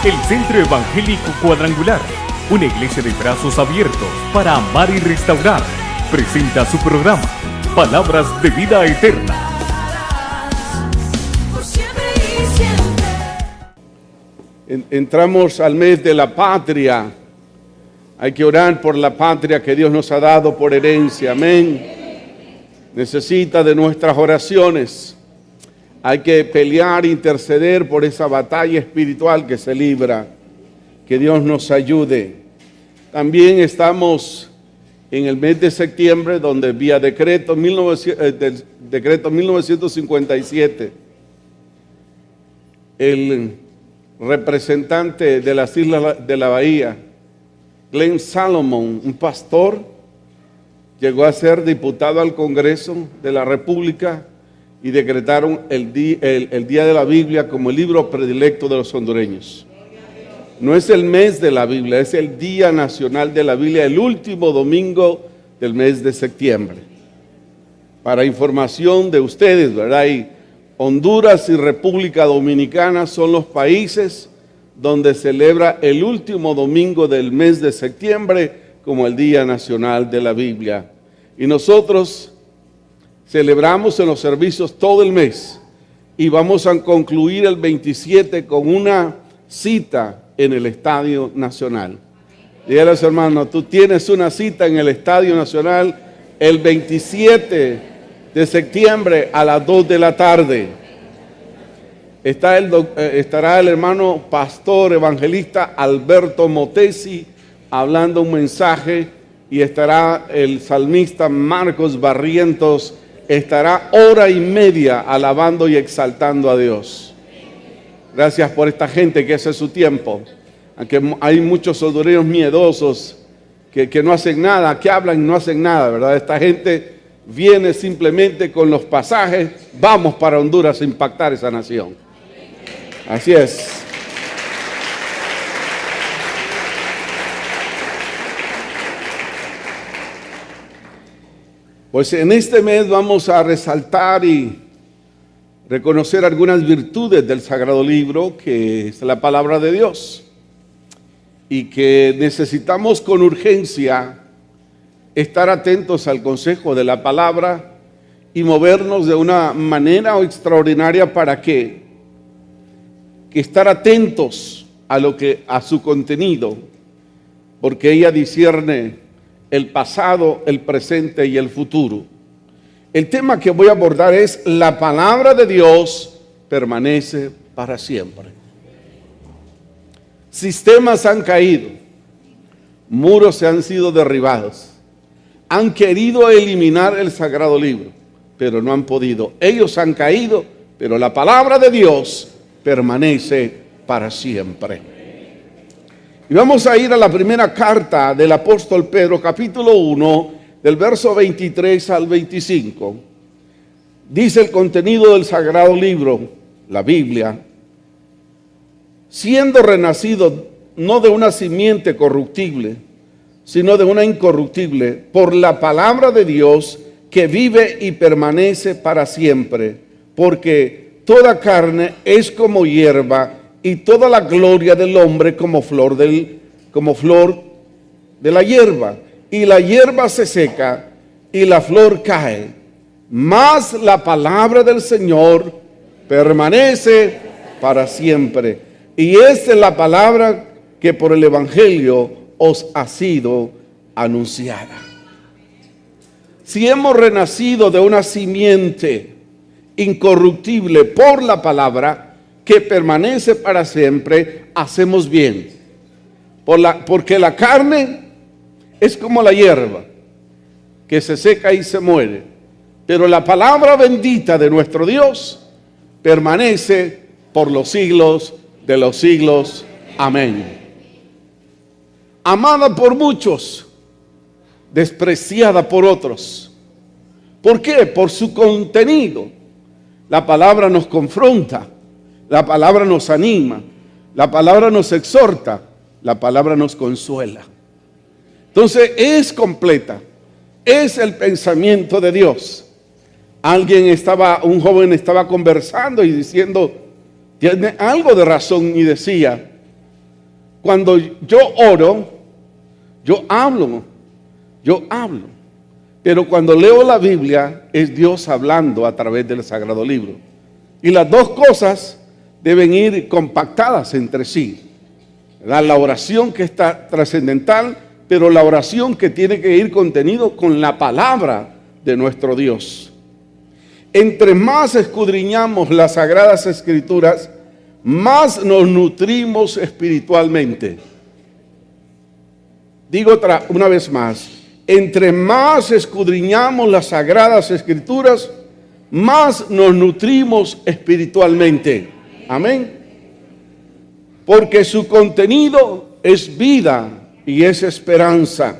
El Centro Evangélico Cuadrangular, una iglesia de brazos abiertos para amar y restaurar, presenta su programa, Palabras de Vida Eterna. Entramos al mes de la patria. Hay que orar por la patria que Dios nos ha dado por herencia. Amén. Necesita de nuestras oraciones. Hay que pelear, interceder por esa batalla espiritual que se libra. Que Dios nos ayude. También estamos en el mes de septiembre, donde vía decreto 1957, el representante de las Islas de la Bahía, Glenn Salomon, un pastor, llegó a ser diputado al Congreso de la República y decretaron el Día de la Biblia como el libro predilecto de los hondureños. No es el mes de la Biblia, es el Día Nacional de la Biblia, el último domingo del mes de septiembre. Para información de ustedes, ¿verdad? Y Honduras y República Dominicana son los países donde celebra el último domingo del mes de septiembre como el Día Nacional de la Biblia. Y nosotros celebramos en los servicios todo el mes y vamos a concluir el 27 con una cita en el Estadio Nacional. Dígale a los hermanos, tú tienes una cita en el Estadio Nacional el 27 de septiembre a las 2 de la tarde. Estará el hermano pastor evangelista Alberto Motesi hablando un mensaje, y estará el salmista Marcos Barrientos, estará hora y media alabando y exaltando a Dios. Gracias por esta gente que hace su tiempo. Aunque hay muchos hondureños miedosos que no hacen nada, que hablan y no hacen nada, ¿verdad? Esta gente viene simplemente con los pasajes, vamos para Honduras a impactar esa nación. Así es. Pues en este mes vamos a resaltar y reconocer algunas virtudes del Sagrado Libro, que es la palabra de Dios, y que necesitamos con urgencia estar atentos al consejo de la palabra y movernos de una manera extraordinaria para que estar atentos a su contenido, porque ella discierne el pasado, el presente y el futuro. El tema que voy a abordar es: la palabra de Dios permanece para siempre. Sistemas han caído, muros se han sido derribados, han querido eliminar el Sagrado Libro, pero no han podido. Ellos han caído, pero la palabra de Dios permanece para siempre. Y vamos a ir a la primera carta del apóstol Pedro, capítulo 1, del verso 23 al 25. Dice el contenido del Sagrado Libro, la Biblia: siendo renacido no de una simiente corruptible, sino de una incorruptible, por la palabra de Dios que vive y permanece para siempre, porque toda carne es como hierba, y toda la gloria del hombre como flor de la hierba. Y la hierba se seca y la flor cae, mas la palabra del Señor permanece para siempre. Y esta es la palabra que por el Evangelio os ha sido anunciada. Si hemos renacido de una simiente incorruptible por la palabra que permanece para siempre, hacemos bien. Porque la carne es como la hierba, que se seca y se muere. Pero la palabra bendita de nuestro Dios permanece por los siglos de los siglos. Amén. Amada por muchos, despreciada por otros. ¿Por qué? Por su contenido. La palabra nos confronta, la palabra nos anima, la palabra nos exhorta, la palabra nos consuela. Entonces es completa, es el pensamiento de Dios. Un joven estaba conversando y diciendo, tiene algo de razón, y decía, cuando yo oro, yo hablo. Pero cuando leo la Biblia, es Dios hablando a través del Sagrado Libro. Y las dos cosas deben ir compactadas entre sí. La oración que está trascendental, pero la oración que tiene que ir contenido con la palabra de nuestro Dios. Entre más escudriñamos las Sagradas Escrituras, más nos nutrimos espiritualmente. Digo una vez más, entre más escudriñamos las Sagradas Escrituras, más nos nutrimos espiritualmente. Amén. Porque su contenido es vida y es esperanza.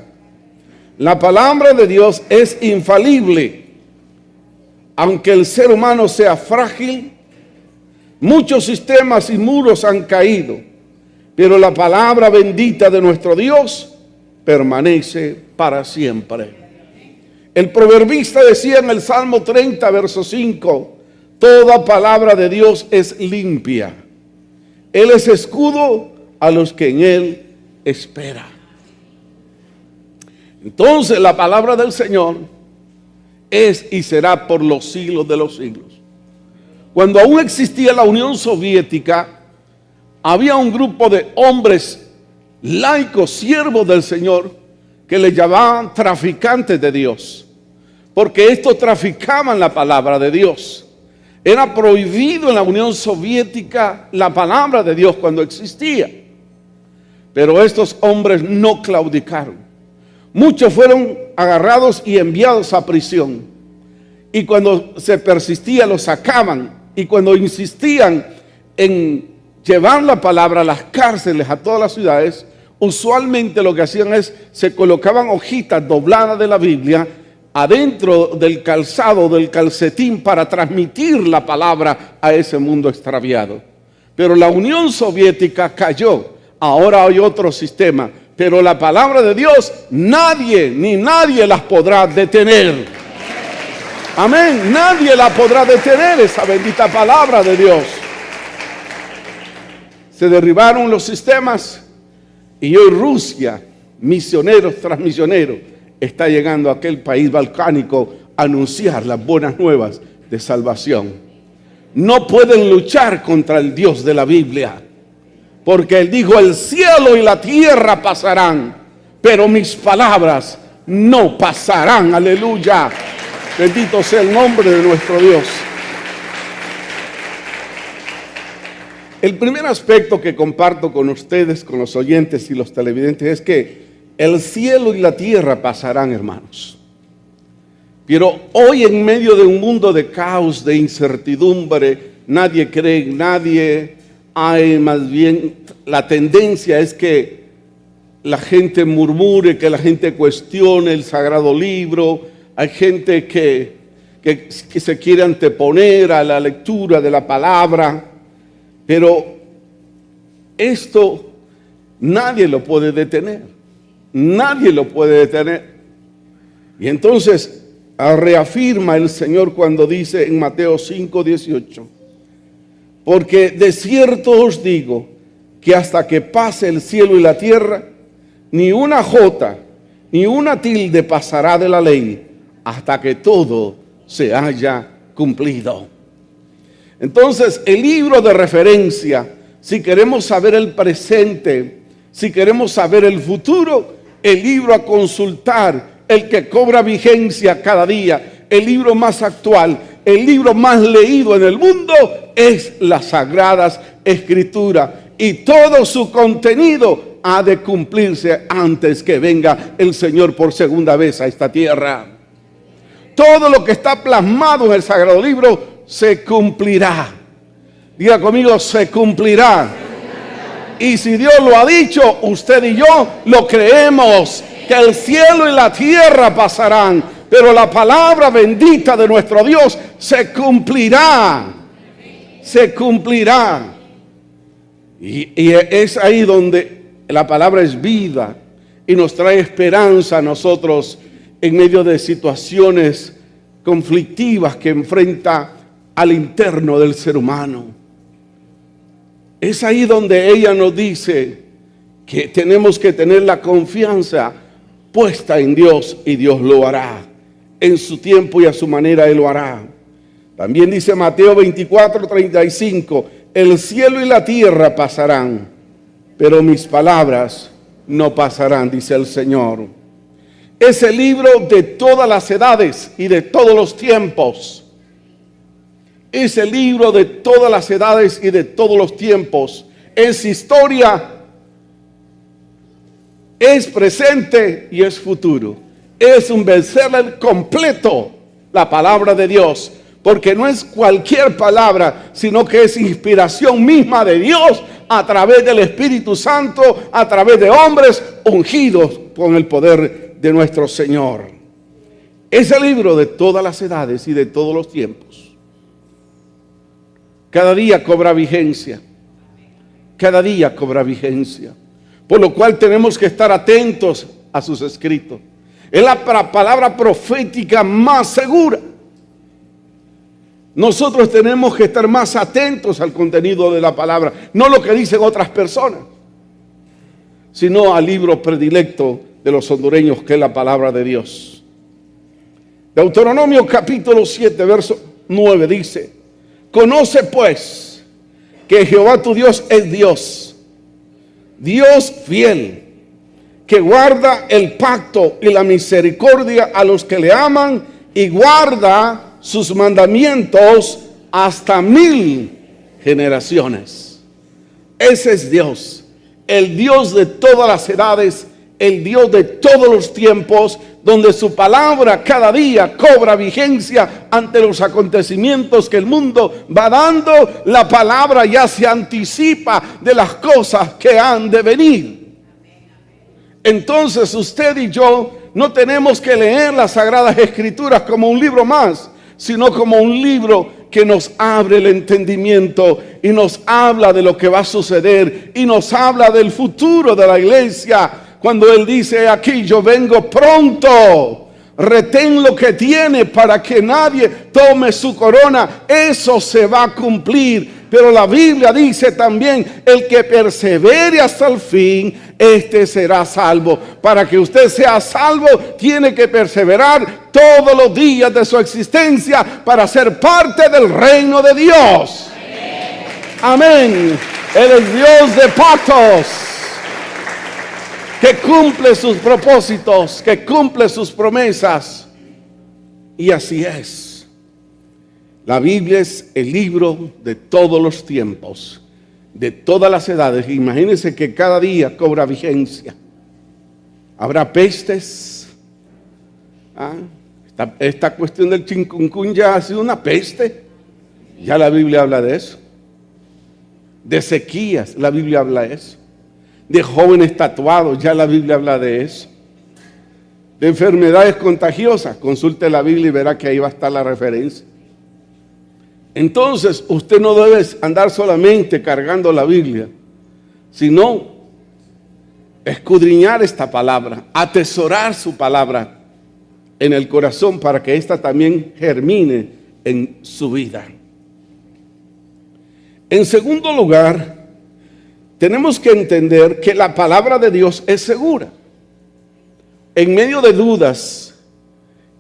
La palabra de Dios es infalible. Aunque el ser humano sea frágil, muchos sistemas y muros han caído, pero la palabra bendita de nuestro Dios permanece para siempre. El proverbista decía en el Salmo 30, verso 5, toda palabra de Dios es limpia. Él es escudo a los que en Él esperan. Entonces la palabra del Señor es y será por los siglos de los siglos. Cuando aún existía la Unión Soviética, había un grupo de hombres laicos, siervos del Señor, que le llamaban traficantes de Dios, porque estos traficaban la palabra de Dios. Era prohibido en la Unión Soviética la palabra de Dios cuando existía, pero estos hombres no claudicaron. Muchos fueron agarrados y enviados a prisión, y cuando se persistía los sacaban, y cuando insistían en llevar la palabra a las cárceles, a todas las ciudades, usualmente lo que hacían es, se colocaban hojitas dobladas de la Biblia adentro del calzado, del calcetín, para transmitir la palabra a ese mundo extraviado. Pero la Unión Soviética cayó, ahora hay otro sistema, pero la palabra de Dios, nadie, ni nadie las podrá detener. Amén, nadie la podrá detener, esa bendita palabra de Dios. Se derribaron los sistemas y hoy Rusia, misioneros tras misioneros, está llegando a aquel país balcánico a anunciar las buenas nuevas de salvación. No pueden luchar contra el Dios de la Biblia, porque Él dijo, el cielo y la tierra pasarán, pero mis palabras no pasarán. Aleluya. Bendito sea el nombre de nuestro Dios. El primer aspecto que comparto con ustedes, con los oyentes y los televidentes, es que el cielo y la tierra pasarán, hermanos. Pero hoy, en medio de un mundo de caos, de incertidumbre, nadie cree en nadie. Hay más bien, la tendencia es que la gente murmure, que la gente cuestione el Sagrado Libro. Hay gente que se quiere anteponer a la lectura de la palabra. Pero esto nadie lo puede detener. Nadie lo puede detener. Y entonces reafirma el Señor cuando dice en Mateo 5:18, porque de cierto os digo que hasta que pase el cielo y la tierra, ni una jota ni una tilde pasará de la ley hasta que todo se haya cumplido. Entonces, el libro de referencia, si queremos saber el presente, si queremos saber el futuro, el libro a consultar, el que cobra vigencia cada día, el libro más actual, el libro más leído en el mundo, es las Sagradas Escrituras. Y todo su contenido ha de cumplirse antes que venga el Señor por segunda vez a esta tierra. Todo lo que está plasmado en el Sagrado Libro se cumplirá. Diga conmigo, se cumplirá. Y si Dios lo ha dicho, usted y yo lo creemos, que el cielo y la tierra pasarán, pero la palabra bendita de nuestro Dios se cumplirá. Se cumplirá. Y es ahí donde la palabra es vida y nos trae esperanza a nosotros en medio de situaciones conflictivas que enfrenta al interno del ser humano. Es ahí donde ella nos dice que tenemos que tener la confianza puesta en Dios y Dios lo hará. En su tiempo y a su manera Él lo hará. También dice Mateo 24:35, el cielo y la tierra pasarán, pero mis palabras no pasarán, dice el Señor. Es el libro de todas las edades y de todos los tiempos. Es el libro de todas las edades y de todos los tiempos. Es historia, es presente y es futuro. Es un bestseller completo, la palabra de Dios, porque no es cualquier palabra, sino que es inspiración misma de Dios a través del Espíritu Santo, a través de hombres ungidos con el poder de nuestro Señor. Es el libro de todas las edades y de todos los tiempos. Cada día cobra vigencia. Cada día cobra vigencia. Por lo cual tenemos que estar atentos a sus escritos. Es la palabra profética más segura. Nosotros tenemos que estar más atentos al contenido de la palabra, no lo que dicen otras personas, sino al libro predilecto de los hondureños, que es la palabra de Dios. Deuteronomio capítulo 7, verso 9 dice: conoce pues que Jehová tu Dios es Dios, Dios fiel, que guarda el pacto y la misericordia a los que le aman y guarda sus mandamientos hasta 1000 generaciones. Ese es Dios, el Dios de todas las edades, el Dios de todos los tiempos, donde su palabra cada día cobra vigencia ante los acontecimientos que el mundo va dando. La palabra ya se anticipa de las cosas que han de venir. Entonces usted y yo no tenemos que leer las Sagradas Escrituras como un libro más, sino como un libro que nos abre el entendimiento y nos habla de lo que va a suceder y nos habla del futuro de la iglesia. Cuando Él dice aquí: yo vengo pronto, retén lo que tiene para que nadie tome su corona. Eso se va a cumplir. Pero la Biblia dice también: el que persevere hasta el fin, este será salvo. Para que usted sea salvo, tiene que perseverar todos los días de su existencia para ser parte del reino de Dios. Amén. Él es Dios de pactos, que cumple sus propósitos, que cumple sus promesas. Y así es. La Biblia es el libro de todos los tiempos, de todas las edades. Imagínense que cada día cobra vigencia. Habrá pestes. Esta cuestión del chikungunya ha sido una peste. Ya la Biblia habla de eso. De sequías, la Biblia habla de eso. De jóvenes tatuados, ya la Biblia habla de eso. De enfermedades contagiosas, consulte la Biblia y verá que ahí va a estar la referencia. Entonces usted no debe andar solamente cargando la Biblia, sino escudriñar esta palabra, atesorar su palabra en el corazón para que ésta también germine en su vida. En segundo lugar, tenemos que entender que la palabra de Dios es segura. En medio de dudas,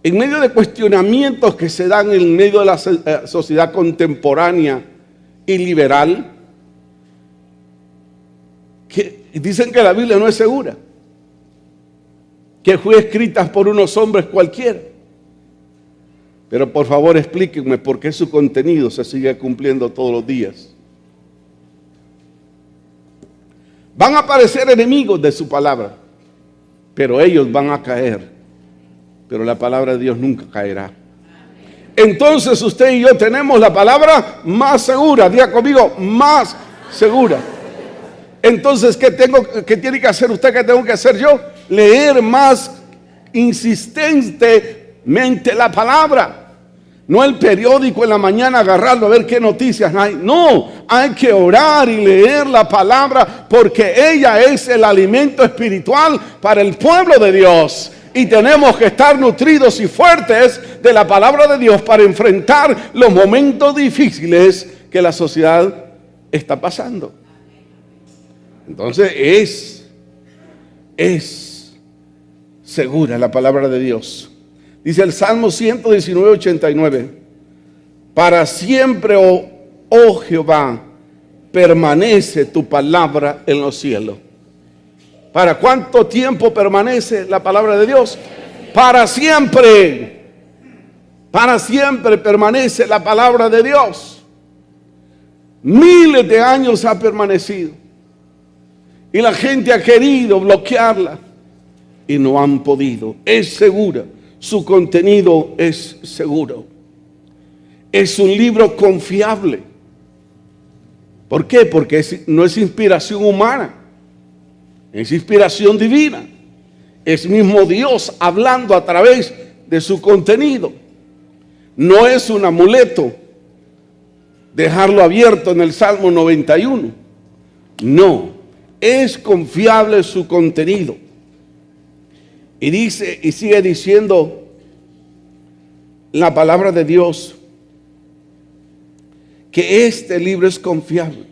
en medio de cuestionamientos que se dan en medio de la sociedad contemporánea y liberal, que dicen que la Biblia no es segura, que fue escrita por unos hombres cualquiera. Pero por favor explíquenme por qué su contenido se sigue cumpliendo todos los días. Van a aparecer enemigos de su palabra, pero ellos van a caer. Pero la palabra de Dios nunca caerá. Entonces usted y yo tenemos la palabra más segura. Diga conmigo: más segura. Entonces, ¿qué tiene que hacer usted? ¿Qué tengo que hacer yo? Leer más insistentemente la palabra. No el periódico en la mañana, agarrarlo a ver qué noticias hay. No, hay que orar y leer la palabra, porque ella es el alimento espiritual para el pueblo de Dios. Y tenemos que estar nutridos y fuertes de la palabra de Dios para enfrentar los momentos difíciles que la sociedad está pasando. Entonces es es segura la palabra de Dios. Dice el Salmo 119, 89. Para siempre, oh Jehová, permanece tu palabra en los cielos. ¿Para cuánto tiempo permanece la palabra de Dios? Para siempre. Para siempre permanece la palabra de Dios. Miles de años ha permanecido. Y la gente ha querido bloquearla y no han podido. Es segura. Su contenido es seguro. Es un libro confiable. ¿Por qué? Porque no es inspiración humana. Es inspiración divina. Es mismo Dios hablando a través de su contenido. No es un amuleto dejarlo abierto en el Salmo 91. No, es confiable su contenido. Y dice, y sigue diciendo la palabra de Dios, que este libro es confiable.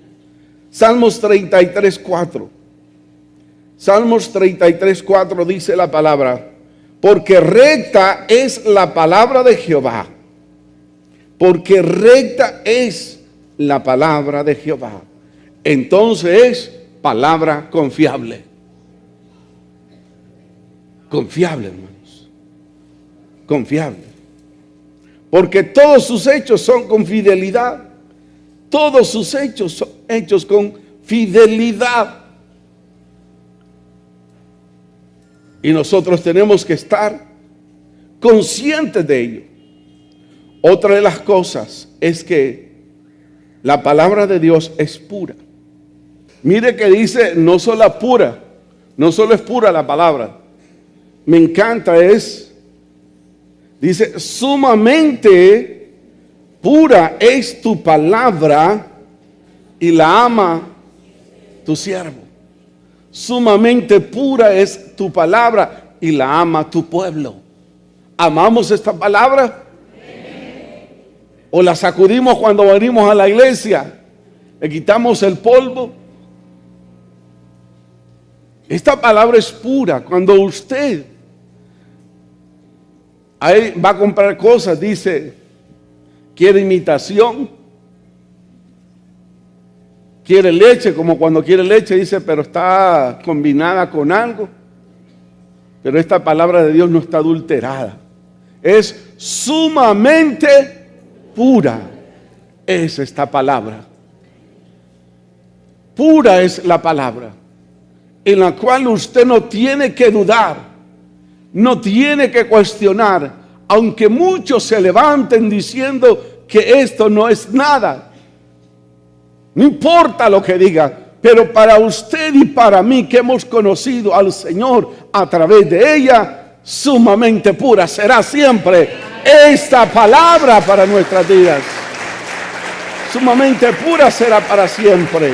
Salmos 33, 4. Salmos 33, 4 dice la palabra: porque recta es la palabra de Jehová. Porque recta es la palabra de Jehová. Entonces es palabra confiable. Confiable, hermanos. Confiable. Porque todos sus hechos son con fidelidad. Todos sus hechos son hechos con fidelidad. Y nosotros tenemos que estar conscientes de ello. Otra de las cosas es que la palabra de Dios es pura. Mire que dice, no solo pura, no solo es pura la palabra. Me encanta, dice, sumamente pura es tu palabra y la ama tu siervo. Sumamente pura es tu palabra y la ama tu pueblo. ¿Amamos esta palabra? ¿O la sacudimos cuando venimos a la iglesia? ¿Le quitamos el polvo? Esta palabra es pura. Cuando usted ahí va a comprar cosas, dice, quiere imitación, quiere leche, como cuando quiere leche dice, pero está combinada con algo. Pero esta palabra de Dios no está adulterada. Es sumamente pura. Es esta palabra. Pura es la palabra, en la cual usted no tiene que dudar, no tiene que cuestionar, aunque muchos se levanten diciendo que esto no es nada. No importa lo que diga, pero para usted y para mí, que hemos conocido al Señor a través de ella, sumamente pura será siempre esta palabra para nuestras vidas. Sumamente pura será para siempre.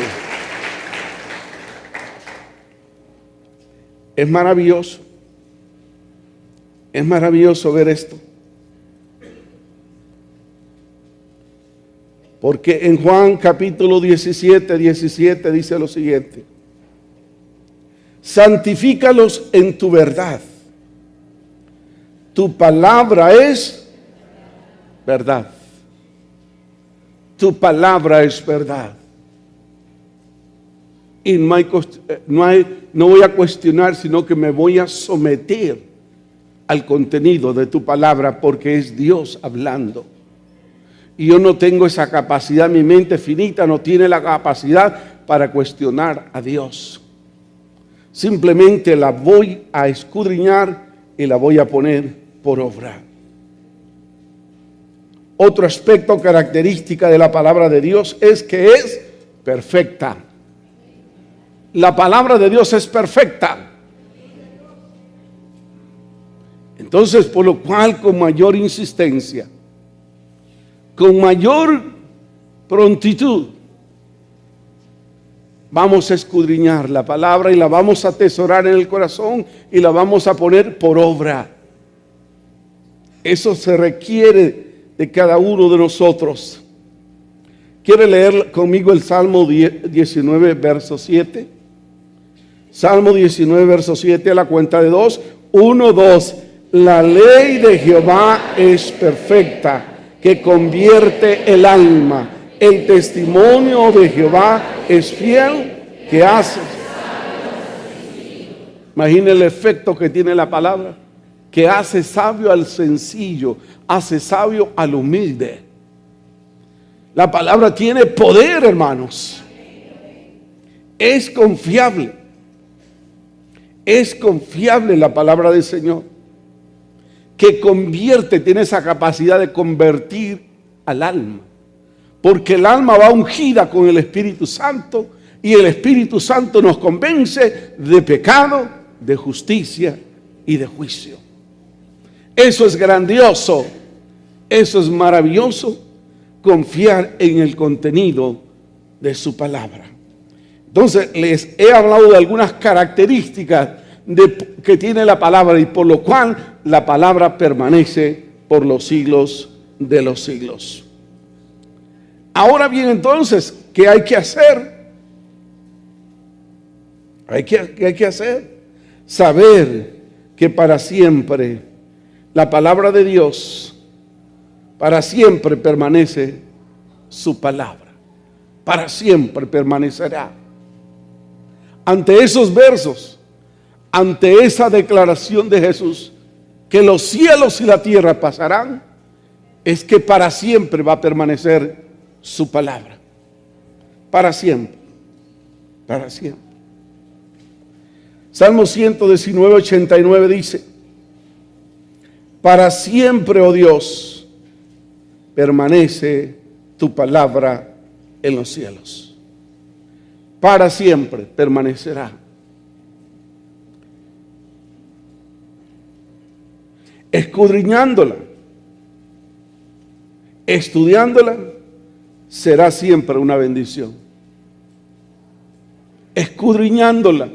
Es maravilloso. Es maravilloso ver esto. Porque en Juan capítulo 17 dice lo siguiente: santifícalos en tu verdad. Tu palabra es verdad. Tu palabra es verdad. Y no voy a cuestionar, sino que me voy a someter al contenido de tu palabra, porque es Dios hablando. Y yo no tengo esa capacidad, mi mente finita no tiene la capacidad para cuestionar a Dios. Simplemente la voy a escudriñar y la voy a poner por obra. Otro aspecto característica de la palabra de Dios es que es perfecta. La palabra de Dios es perfecta. Entonces, por lo cual, con mayor insistencia, con mayor prontitud, vamos a escudriñar la palabra y la vamos a atesorar en el corazón y la vamos a poner por obra. Eso se requiere de cada uno de nosotros. ¿Quiere leer conmigo el Salmo 19, verso 7? Salmo 19, verso 7, a la cuenta de 2. 1, 2. La ley de Jehová es perfecta, que convierte el alma. El testimonio de Jehová es fiel, que hace. Imagina el efecto que tiene la palabra, que hace sabio al sencillo, hace sabio al humilde. La palabra tiene poder, hermanos. Es confiable. Es confiable la palabra del Señor, que convierte, tiene esa capacidad de convertir al alma, porque el alma va ungida con el Espíritu Santo y el Espíritu Santo nos convence de pecado, de justicia y de juicio. Eso es grandioso, eso es maravilloso, confiar en el contenido de su palabra. Entonces les he hablado de algunas características que tiene la palabra y por lo cual la palabra permanece por los siglos de los siglos. Ahora bien, entonces, ¿qué hay que hacer? ¿Qué hay que hacer? Saber que para siempre la palabra de Dios, para siempre permanece su palabra, para siempre permanecerá. Ante esos versos, ante esa declaración de Jesús, que los cielos y la tierra pasarán, es que para siempre va a permanecer su palabra. Para siempre. Para siempre. Salmo 119, 89 dice: para siempre, oh Dios, permanece tu palabra en los cielos. Para siempre permanecerá. Escudriñándola, estudiándola, será siempre una bendición. Escudriñándola,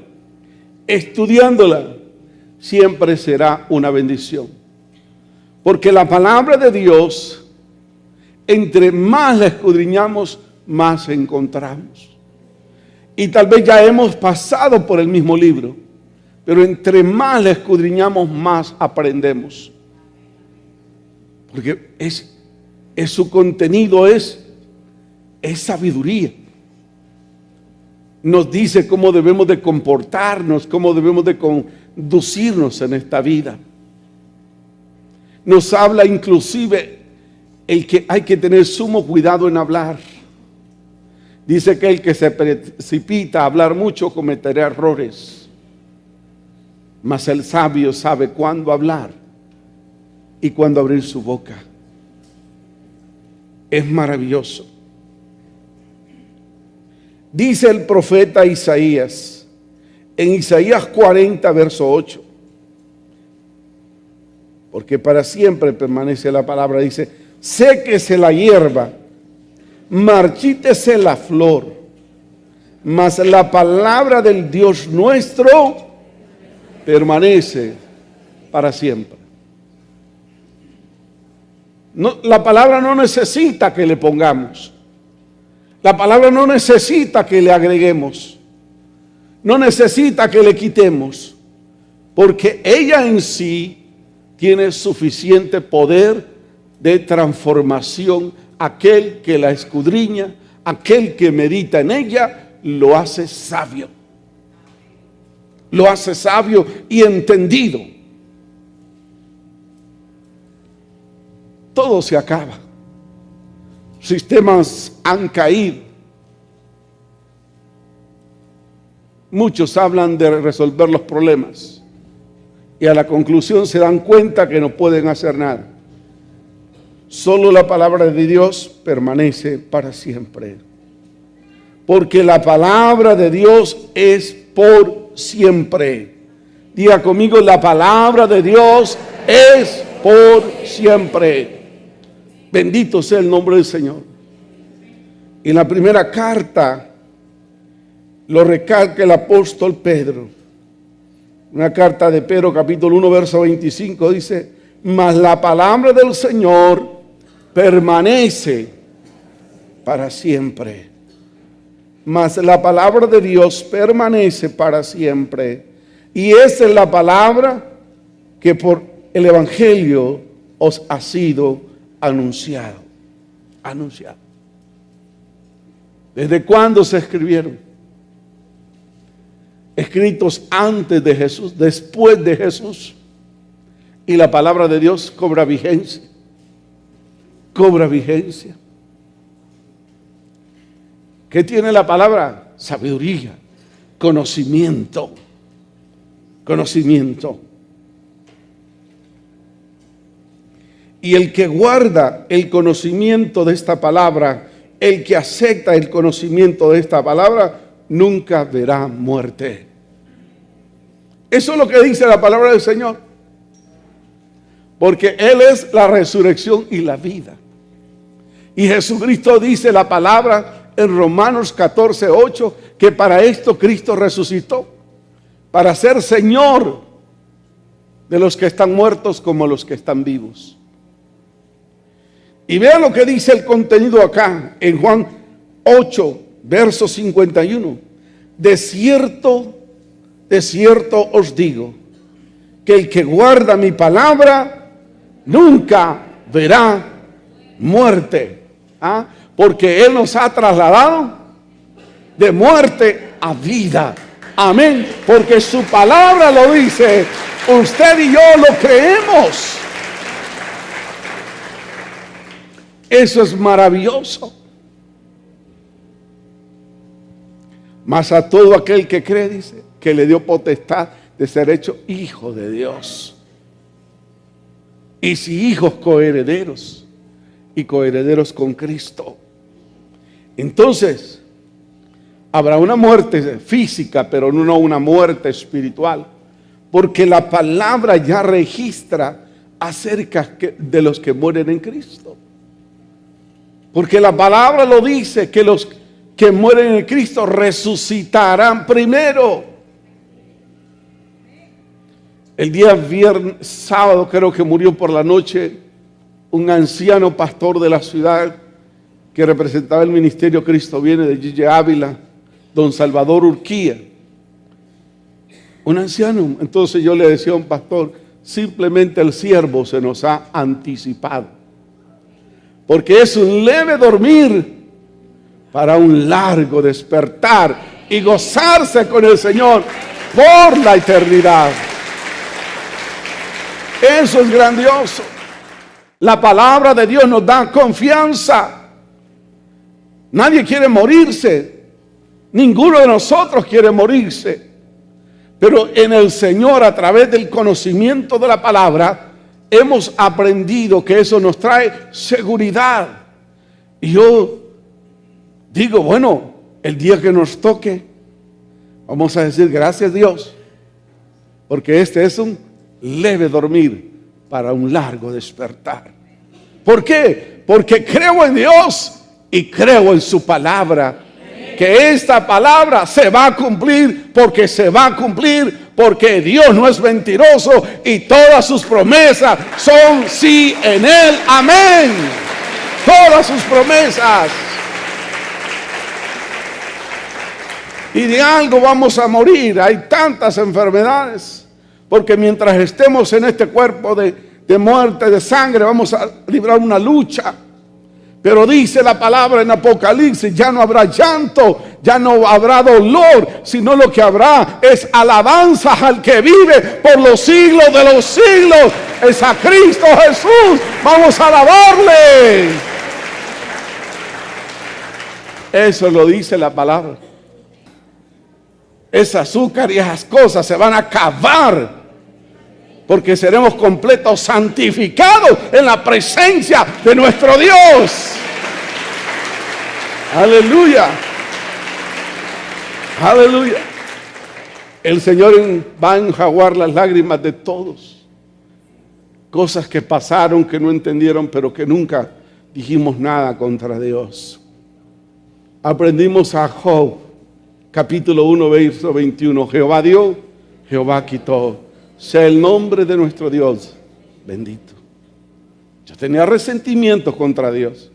estudiándola, siempre será una bendición. Porque la palabra de Dios, entre más la escudriñamos, más encontramos. Y tal vez ya hemos pasado por el mismo libro, pero entre más la escudriñamos, más aprendemos. Porque su contenido es sabiduría. Nos dice cómo debemos de comportarnos, cómo debemos de conducirnos en esta vida. Nos habla inclusive el que hay que tener sumo cuidado en hablar. Dice que el que se precipita a hablar mucho cometerá errores, mas el sabio sabe cuándo hablar y cuándo abrir su boca. Es maravilloso. Dice el profeta Isaías, en Isaías 40, verso 8, porque para siempre permanece la palabra, dice: séquese la hierba, marchítese la flor, mas la palabra del Dios nuestro permanece para siempre. No, la palabra no necesita que le pongamos. La palabra no necesita que le agreguemos. No necesita que le quitemos. Porque ella en sí tiene suficiente poder de transformación. Aquel que la escudriña, aquel que medita en ella, lo hace sabio. Lo hace sabio y entendido. Todo se acaba. Sistemas han caído. Muchos hablan de resolver los problemas y a la conclusión se dan cuenta que no pueden hacer nada. Solo la palabra de Dios permanece para siempre. Porque la palabra de Dios es por siempre. Diga conmigo: la palabra de Dios es por siempre. Bendito sea el nombre del Señor. En la primera carta lo recalca el apóstol Pedro. Una carta de Pedro, capítulo 1, verso 25, dice: mas la palabra del Señor permanece para siempre. mas la palabra de Dios permanece para siempre. Y esa es la palabra que por el Evangelio os ha sido anunciado. Anunciado. ¿Desde cuándo se escribieron? Escritos antes de Jesús, después de Jesús. Y la palabra de Dios cobra vigencia. Cobra vigencia. ¿Qué tiene la palabra? Sabiduría, conocimiento. Conocimiento. Y el que guarda el conocimiento de esta palabra, el que acepta el conocimiento de esta palabra, nunca verá muerte. Eso es lo que dice la palabra del Señor. Porque Él es la resurrección y la vida. Y Jesucristo dice la palabra en Romanos 14:8, que para esto Cristo resucitó, para ser Señor de los que están muertos como los que están vivos. Y vean lo que dice el contenido acá en Juan 8, verso 51. De cierto os digo, que el que guarda mi palabra nunca verá muerte. ¿Ah? Porque Él nos ha trasladado de muerte a vida. Amén. Porque su palabra lo dice. Usted y yo lo creemos. Eso es maravilloso. Mas a todo aquel que cree, dice, que le dio potestad de ser hecho hijo de Dios. Y si hijos, coherederos, y coherederos con Cristo. Entonces, habrá una muerte física, pero no una muerte espiritual. Porque la palabra ya registra acerca de los que mueren en Cristo. Porque la palabra lo dice, que los que mueren en Cristo resucitarán primero. El día sábado creo que murió por la noche un anciano pastor de la ciudad que representaba el ministerio Cristo Viene de Gille Ávila, don Salvador Urquía. Un anciano. Entonces yo le decía a un pastor, simplemente el siervo se nos ha anticipado. Porque es un leve dormir para un largo despertar y gozarse con el Señor por la eternidad. Eso es grandioso. La palabra de Dios nos da confianza. Nadie quiere morirse. Ninguno de nosotros quiere morirse. Pero en el Señor, a través del conocimiento de la palabra, hemos aprendido que eso nos trae seguridad. Y yo digo, bueno, el día que nos toque, vamos a decir gracias Dios, porque este es un leve dormir para un largo despertar. ¿Por qué? Porque creo en Dios y creo en su palabra. Que esta palabra se va a cumplir, porque se va a cumplir, porque Dios no es mentiroso y todas sus promesas son sí en Él. Amén. Todas sus promesas. Y de algo vamos a morir. Hay tantas enfermedades, porque mientras estemos en este cuerpo de muerte, de sangre, vamos a librar una lucha. Pero dice la palabra en Apocalipsis, ya no habrá llanto, ya no habrá dolor, sino lo que habrá es alabanza al que vive por los siglos de los siglos. Es a Cristo Jesús. Vamos a alabarle. Eso lo dice la palabra. Ese azúcar y esas cosas se van a acabar. Porque seremos completos, santificados en la presencia de nuestro Dios. Aleluya. Aleluya. El Señor va a enjaguar las lágrimas de todos. Cosas que pasaron, que no entendieron, pero que nunca dijimos nada contra Dios. Aprendimos a Job, capítulo 1, verso 21. Jehová dio, Jehová quitó. Sea el nombre de nuestro Dios bendito. Yo tenía resentimientos contra Dios.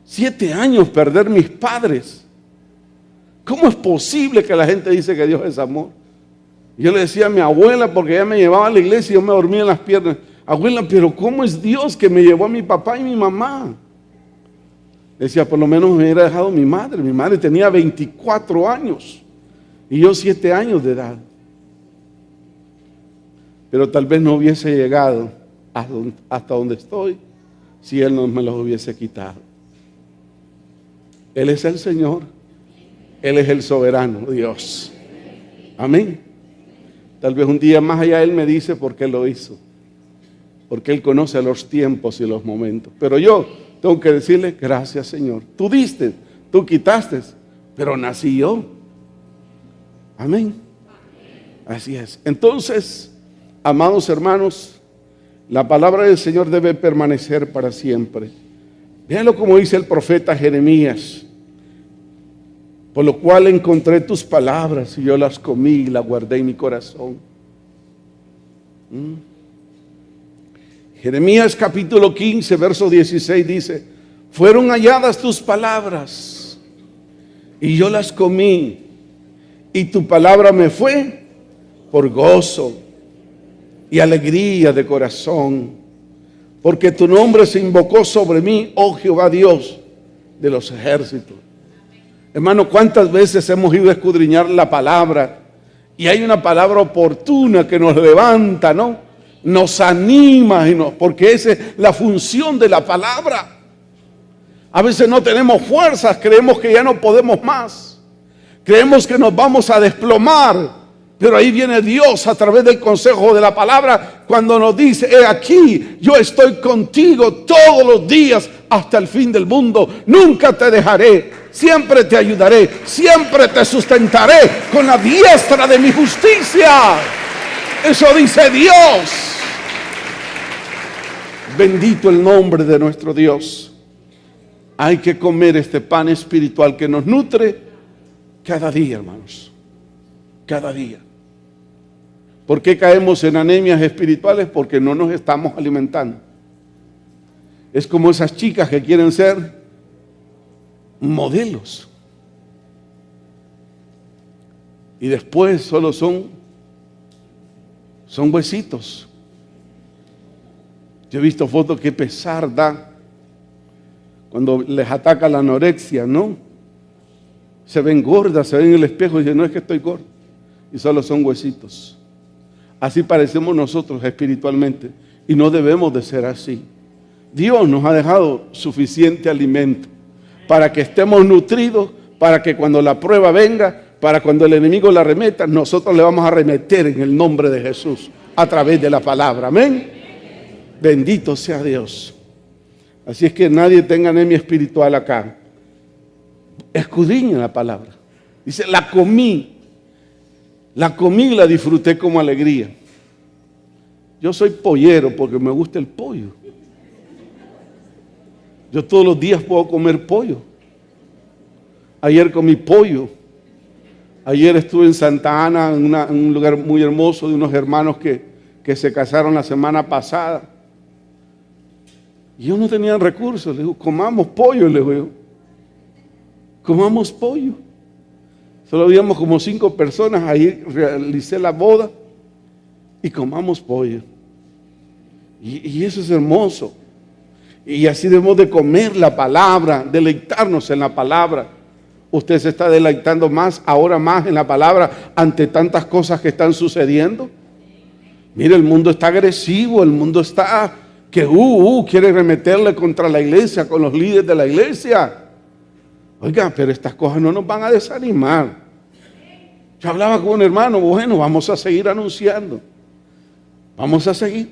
7 años perder mis padres. ¿Cómo es posible que la gente dice que Dios es amor? Yo le decía a mi abuela, porque ella me llevaba a la iglesia y yo me dormía en las piernas. Abuela, pero ¿cómo es Dios que me llevó a mi papá y mi mamá? Decía, por lo menos me hubiera dejado mi madre. Mi madre tenía 24 años y yo 7 años de edad. Pero tal vez no hubiese llegado hasta donde estoy si Él no me los hubiese quitado. Él es el Señor. Él es el soberano Dios. Amén. Tal vez un día más allá Él me dice por qué lo hizo. Porque Él conoce los tiempos y los momentos. Pero yo tengo que decirle, gracias Señor. Tú diste, tú quitaste, pero nací yo. Amén. Así es. Entonces, amados hermanos, la palabra del Señor debe permanecer para siempre. Véanlo como dice el profeta Jeremías. Por lo cual encontré tus palabras y yo las comí y las guardé en mi corazón. Jeremías capítulo 15, verso 16 dice, fueron halladas tus palabras y yo las comí y tu palabra me fue por gozo y alegría de corazón, porque tu nombre se invocó sobre mí, oh Jehová Dios de los ejércitos. Hermano, ¿cuántas veces hemos ido a escudriñar la palabra y hay una palabra oportuna que nos levanta, ¿no? Nos anima, porque esa es la función de la palabra. A veces no tenemos fuerzas, creemos que ya no podemos más, creemos que nos vamos a desplomar, pero ahí viene Dios a través del consejo de la palabra cuando nos dice, he aquí, yo estoy contigo todos los días hasta el fin del mundo, nunca te dejaré, siempre te ayudaré, siempre te sustentaré con la diestra de mi justicia. Eso dice Dios. Bendito el nombre de nuestro Dios. Hay que comer este pan espiritual que nos nutre cada día, hermanos. Cada día. ¿Por qué caemos en anemias espirituales? Porque no nos estamos alimentando. Es como esas chicas que quieren ser modelos. Y después solo son huesitos. Yo he visto fotos que pesar da cuando les ataca la anorexia, ¿no? Se ven gordas, se ven en el espejo y dicen, no es que estoy gordo. Y solo son huesitos. Así parecemos nosotros espiritualmente. Y no debemos de ser así. Dios nos ha dejado suficiente alimento para que estemos nutridos, para que cuando la prueba venga, para cuando el enemigo la arremeta, nosotros le vamos a arremeter en el nombre de Jesús a través de la palabra. Amén. Bendito sea Dios. Así es que nadie tenga anemia espiritual acá. Escudriña la palabra. Dice, la comí y la disfruté como alegría. Yo soy pollero porque me gusta el pollo. Yo todos los días puedo comer pollo. Ayer comí pollo. Ayer estuve en Santa Ana, en un lugar muy hermoso de unos hermanos que se casaron la semana pasada. Y yo no tenía recursos. Le digo, comamos pollo, le digo. Comamos pollo. Solo habíamos como 5 personas, ahí realicé la boda y comamos pollo. Y eso es hermoso. Y así debemos de comer la palabra, deleitarnos en la palabra. Usted se está deleitando ahora más en la palabra ante tantas cosas que están sucediendo. Mire, el mundo está agresivo, el mundo está que quiere remeterle contra la iglesia, con los líderes de la iglesia. Oiga, pero estas cosas no nos van a desanimar. Yo hablaba con un hermano, bueno, vamos a seguir anunciando. Vamos a seguir.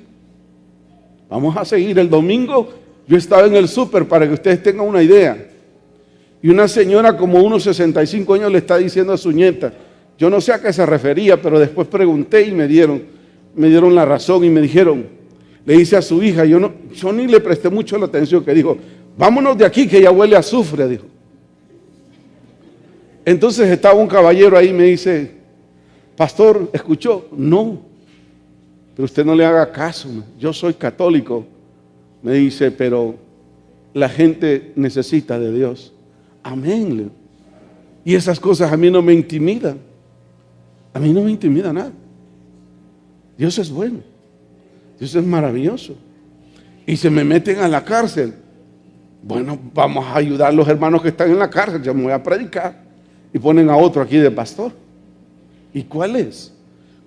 El domingo yo estaba en el súper, para que ustedes tengan una idea. Y una señora como unos 65 años le está diciendo a su nieta, yo no sé a qué se refería, pero después pregunté y me dieron la razón y me dijeron, le dice a su hija, yo ni le presté mucho la atención, que dijo, vámonos de aquí que ya huele a azufre, dijo. Entonces estaba un caballero ahí y me dice, pastor, ¿escuchó? No, pero usted no le haga caso, yo soy católico. Me dice, pero la gente necesita de Dios. Amén. Y esas cosas a mí no me intimidan. A mí no me intimida nada. Dios es bueno. Dios es maravilloso. Y se me meten a la cárcel. Bueno, vamos a ayudar a los hermanos que están en la cárcel. Yo me voy a predicar. Y ponen a otro aquí de pastor. ¿Y cuál es?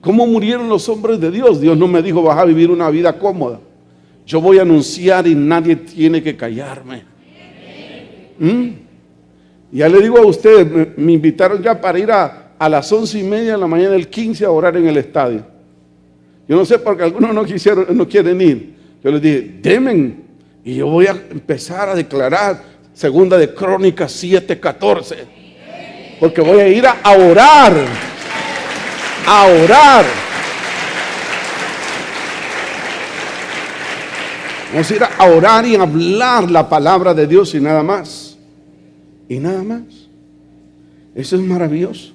¿Cómo murieron los hombres de Dios? Dios no me dijo vas a vivir una vida cómoda. Yo voy a anunciar y nadie tiene que callarme. Ya le digo a ustedes, me invitaron ya para ir a las 11:30 de la mañana del 15 a orar en el estadio. Yo no sé por qué algunos no quieren ir. Yo les dije, demen. Y yo voy a empezar a declarar segunda de Crónicas 7:14. Porque voy a ir a orar. A orar. Vamos a ir a orar y a hablar la palabra de Dios y nada más. Y nada más. Eso es maravilloso.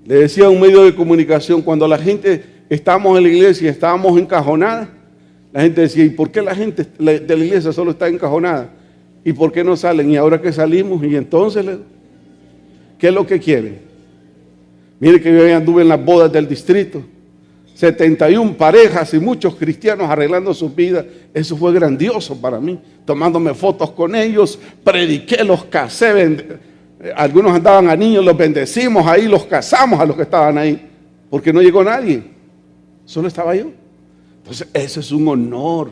Le decía a un medio de comunicación, cuando la gente estábamos en la iglesia, estábamos encajonadas, la gente decía, ¿y por qué la gente de la iglesia solo está encajonada? ¿Y por qué no salen? Y ahora que salimos, y entonces, ¿qué es lo que quieren? Mire que yo anduve en las bodas del distrito, 71 parejas y muchos cristianos arreglando sus vidas. Eso fue grandioso para mí, tomándome fotos con ellos, prediqué, los casé, algunos andaban a niños, los bendecimos ahí, los casamos a los que estaban ahí, porque no llegó nadie, solo estaba yo. Entonces eso es un honor,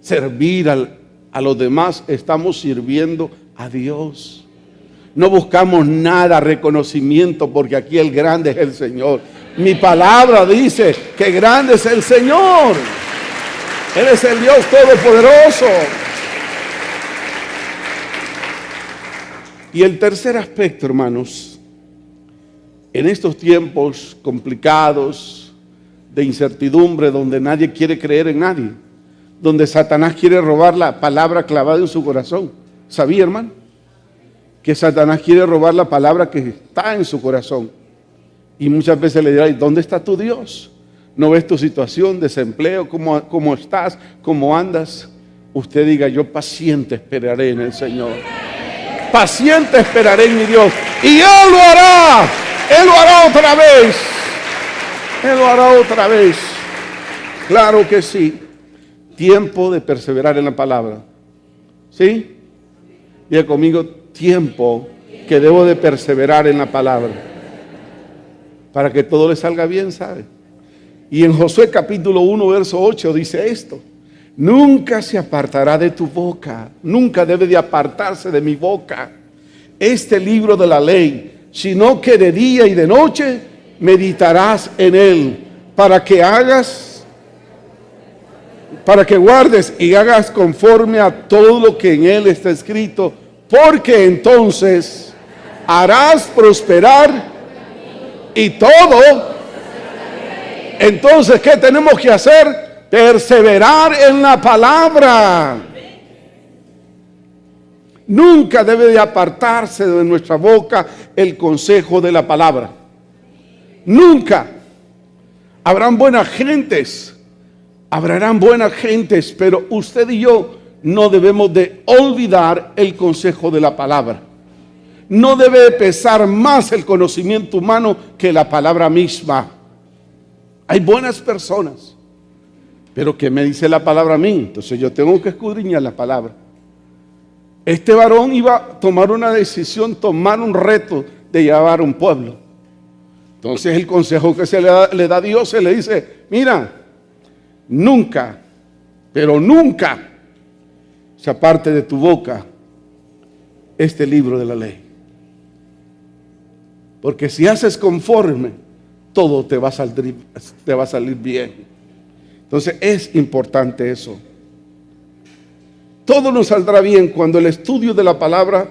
servir a los demás. Estamos sirviendo a Dios. No buscamos nada, reconocimiento, porque aquí el grande es el Señor. Mi palabra dice que grande es el Señor. Él es el Dios Todopoderoso. Y el tercer aspecto, hermanos, en estos tiempos complicados, de incertidumbre, donde nadie quiere creer en nadie, donde Satanás quiere robar la palabra clavada en su corazón. ¿Sabía, hermano? Que Satanás quiere robar la palabra que está en su corazón. Y muchas veces le dirá, ¿dónde está tu Dios? ¿No ves tu situación, desempleo, cómo estás, cómo andas? Usted diga, yo paciente esperaré en el Señor. Paciente esperaré en mi Dios. Y Él lo hará. Él lo hará otra vez. Él lo hará otra vez. Claro que sí. Tiempo de perseverar en la palabra. ¿Sí? Diga conmigo, tiempo que debo de perseverar en la palabra. Para que todo le salga bien, ¿sabe? Y en Josué capítulo 1, verso 8 dice esto. Nunca se apartará de tu boca, nunca debe de apartarse de mi boca este libro de la ley, sino que de día y de noche meditarás en él, para que guardes y hagas conforme a todo lo que en él está escrito, porque entonces harás prosperar y todo. Entonces, ¿qué tenemos que hacer? Perseverar en la palabra. Nunca debe de apartarse de nuestra boca el consejo de la palabra. Nunca. Habrán buenas gentes, pero usted y yo no debemos de olvidar el consejo de la palabra. No debe de pesar más el conocimiento humano que la palabra misma. Hay buenas personas, pero ¿qué me dice la palabra a mí? Entonces yo tengo que escudriñar la palabra. Este varón iba a tomar una decisión, tomar un reto de llevar un pueblo. Entonces el consejo que le da Dios, se le dice, mira, nunca, pero nunca se aparte de tu boca este libro de la ley. Porque si haces conforme, todo te va a salir bien. Entonces es importante eso. Todo nos saldrá bien cuando el estudio de la palabra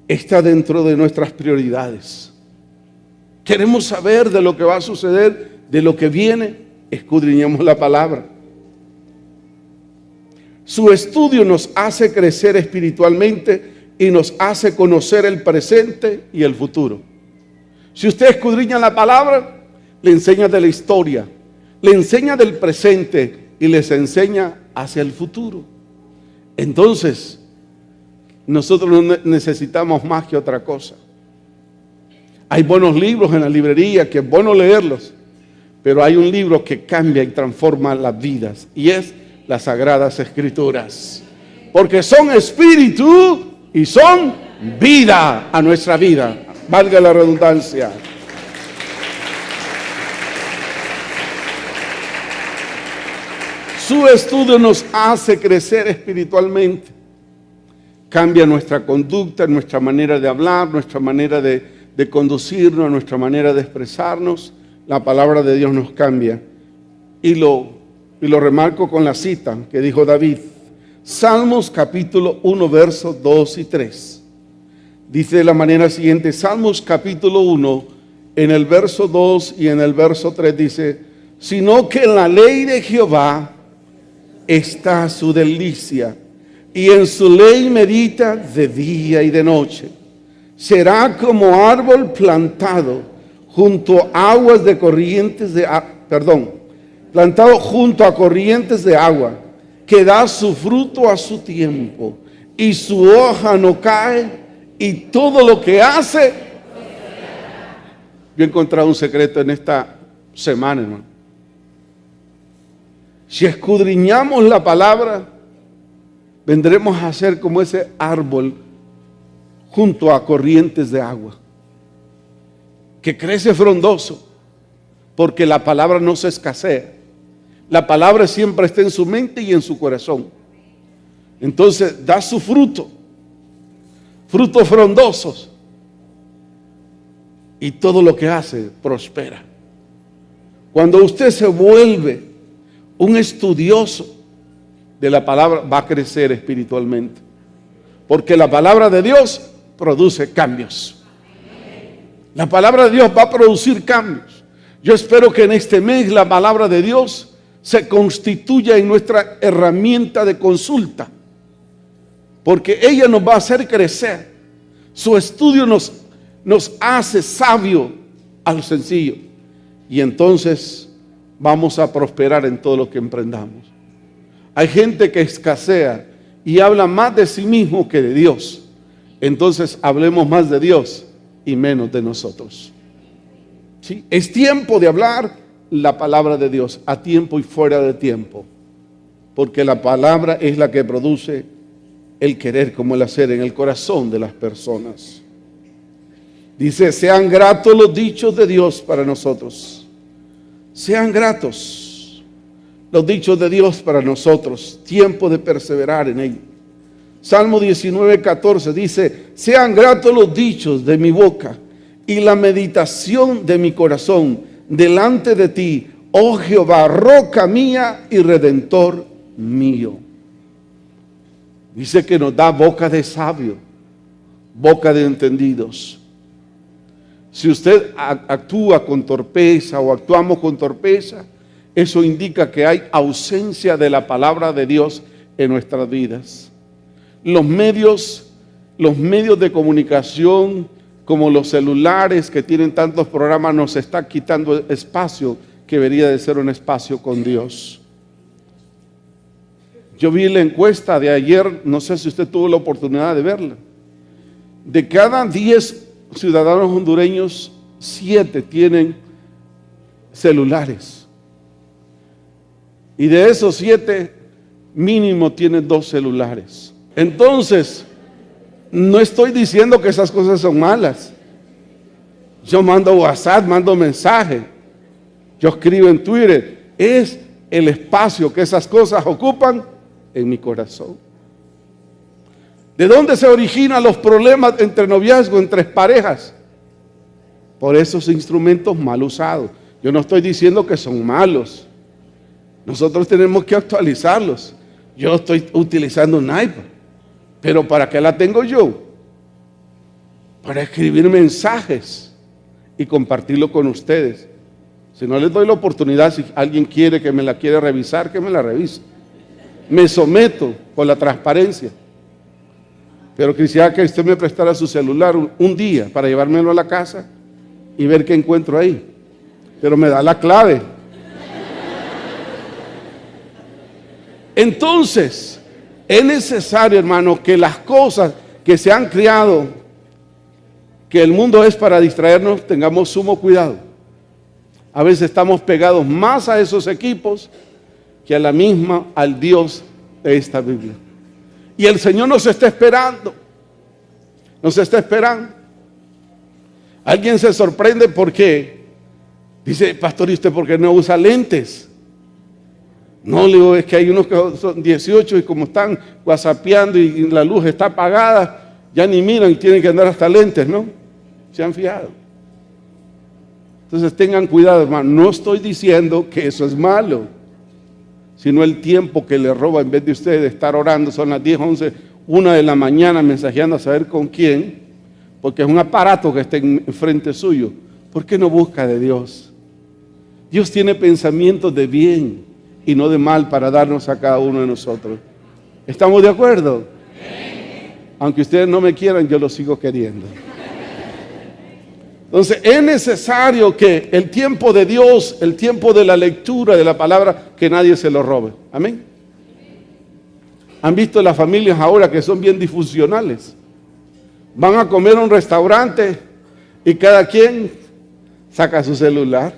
está dentro de nuestras prioridades. Queremos saber de lo que va a suceder, de lo que viene, escudriñemos la palabra. Su estudio nos hace crecer espiritualmente y nos hace conocer el presente y el futuro. Si usted escudriña la palabra, le enseña de la historia, le enseña del presente y les enseña hacia el futuro. Entonces, Nosotros no necesitamos más que otra cosa. Hay buenos libros en la librería que es bueno leerlos, pero hay un libro que cambia y transforma las vidas, y es las Sagradas Escrituras, porque son espíritu y son vida a nuestra vida, valga la redundancia. Su estudio nos hace crecer espiritualmente, cambia nuestra conducta, nuestra manera de hablar, nuestra manera de conducirnos, nuestra manera de expresarnos. La palabra de Dios nos cambia. Y lo remarco con la cita que dijo David. Salmos capítulo 1, versos 2 y 3. Dice de la manera siguiente, Salmos capítulo 1, en el verso 2 y en el verso 3 dice, sino que en la ley de Jehová está su delicia, y en su ley medita de día y de noche. Será como árbol plantado junto a aguas de corrientes de plantado junto a corrientes de agua, que da su fruto a su tiempo, y su hoja no cae, y todo lo que hace. Yo he encontrado un secreto en esta semana, hermano. Si escudriñamos la palabra, vendremos a ser como ese árbol junto a corrientes de agua, que crece frondoso, porque la palabra no se escasea. La palabra siempre está en su mente y en su corazón. Entonces da su fruto, frutos frondosos, y todo lo que hace prospera. Cuando usted se vuelve un estudioso de la palabra, va a crecer espiritualmente, porque la palabra de Dios produce cambios. La palabra de Dios va a producir cambios. Yo espero que en este mes la palabra de Dios se constituya en nuestra herramienta de consulta, porque ella nos va a hacer crecer. Su estudio nos hace sabio a lo sencillo, y entonces vamos a prosperar en todo lo que emprendamos. Hay gente que escasea y habla más de sí mismo que de Dios. Entonces hablemos más de Dios y menos de nosotros. ¿Sí? Es tiempo de hablar la palabra de Dios a tiempo y fuera de tiempo, porque la palabra es la que produce el querer como el hacer en el corazón de las personas. Dice, sean gratos los dichos de Dios para nosotros. Sean gratos los dichos de Dios para nosotros, tiempo de perseverar en ello. Salmo 19:14 dice, sean gratos los dichos de mi boca y la meditación de mi corazón delante de ti, oh Jehová, roca mía y redentor mío. Dice que nos da boca de sabio, boca de entendidos. Si usted actúa con torpeza o actuamos con torpeza, eso indica que hay ausencia de la palabra de Dios en nuestras vidas. Los medios de comunicación, como los celulares que tienen tantos programas, nos está quitando espacio que debería de ser un espacio con Dios. Yo vi la encuesta de ayer, no sé si usted tuvo la oportunidad de verla. De cada 10 ciudadanos hondureños, 7 tienen celulares. Y de esos 7, mínimo tienen 2 celulares. Entonces, no estoy diciendo que esas cosas son malas. Yo mando WhatsApp, mando mensaje, yo escribo en Twitter. Es el espacio que esas cosas ocupan en mi corazón. ¿De dónde se originan los problemas entre noviazgo, entre parejas? Por esos instrumentos mal usados. Yo no estoy diciendo que son malos. Nosotros tenemos que actualizarlos. Yo estoy utilizando un iPad, pero ¿para qué la tengo yo? Para escribir mensajes y compartirlo con ustedes. Si no les doy la oportunidad, si alguien quiere que me la quiere revisar, que me la revise. Me someto con la transparencia. Pero quisiera que usted me prestara su celular un día para llevármelo a la casa y ver qué encuentro ahí. Pero me da la clave. Entonces, es necesario, hermano, que las cosas que se han criado que el mundo es para distraernos, tengamos sumo cuidado. A veces estamos pegados más a esos equipos que al Dios de esta Biblia. Y el Señor nos está esperando. Nos está esperando. Alguien se sorprende porque dice, pastor, ¿y usted por qué no usa lentes? No, le digo, es que hay unos que son 18 y como están whatsappeando y la luz está apagada, ya ni miran y tienen que andar hasta lentes, ¿no? Se han fijado. Entonces tengan cuidado, hermano. No estoy diciendo que eso es malo, sino el tiempo que le roba en vez de ustedes estar orando. Son las 10, 11, 1 de la mañana mensajeando a saber con quién, porque es un aparato que está enfrente suyo. ¿Por qué no busca de Dios? Dios tiene pensamientos de bien y no de mal para darnos a cada uno de nosotros. ¿Estamos de acuerdo? Aunque ustedes no me quieran, yo lo sigo queriendo. Entonces es necesario que el tiempo de Dios, el tiempo de la lectura de la palabra, que nadie se lo robe. Amén. ¿Han visto las familias ahora que son bien disfuncionales? Van a comer a un restaurante y cada quien saca su celular.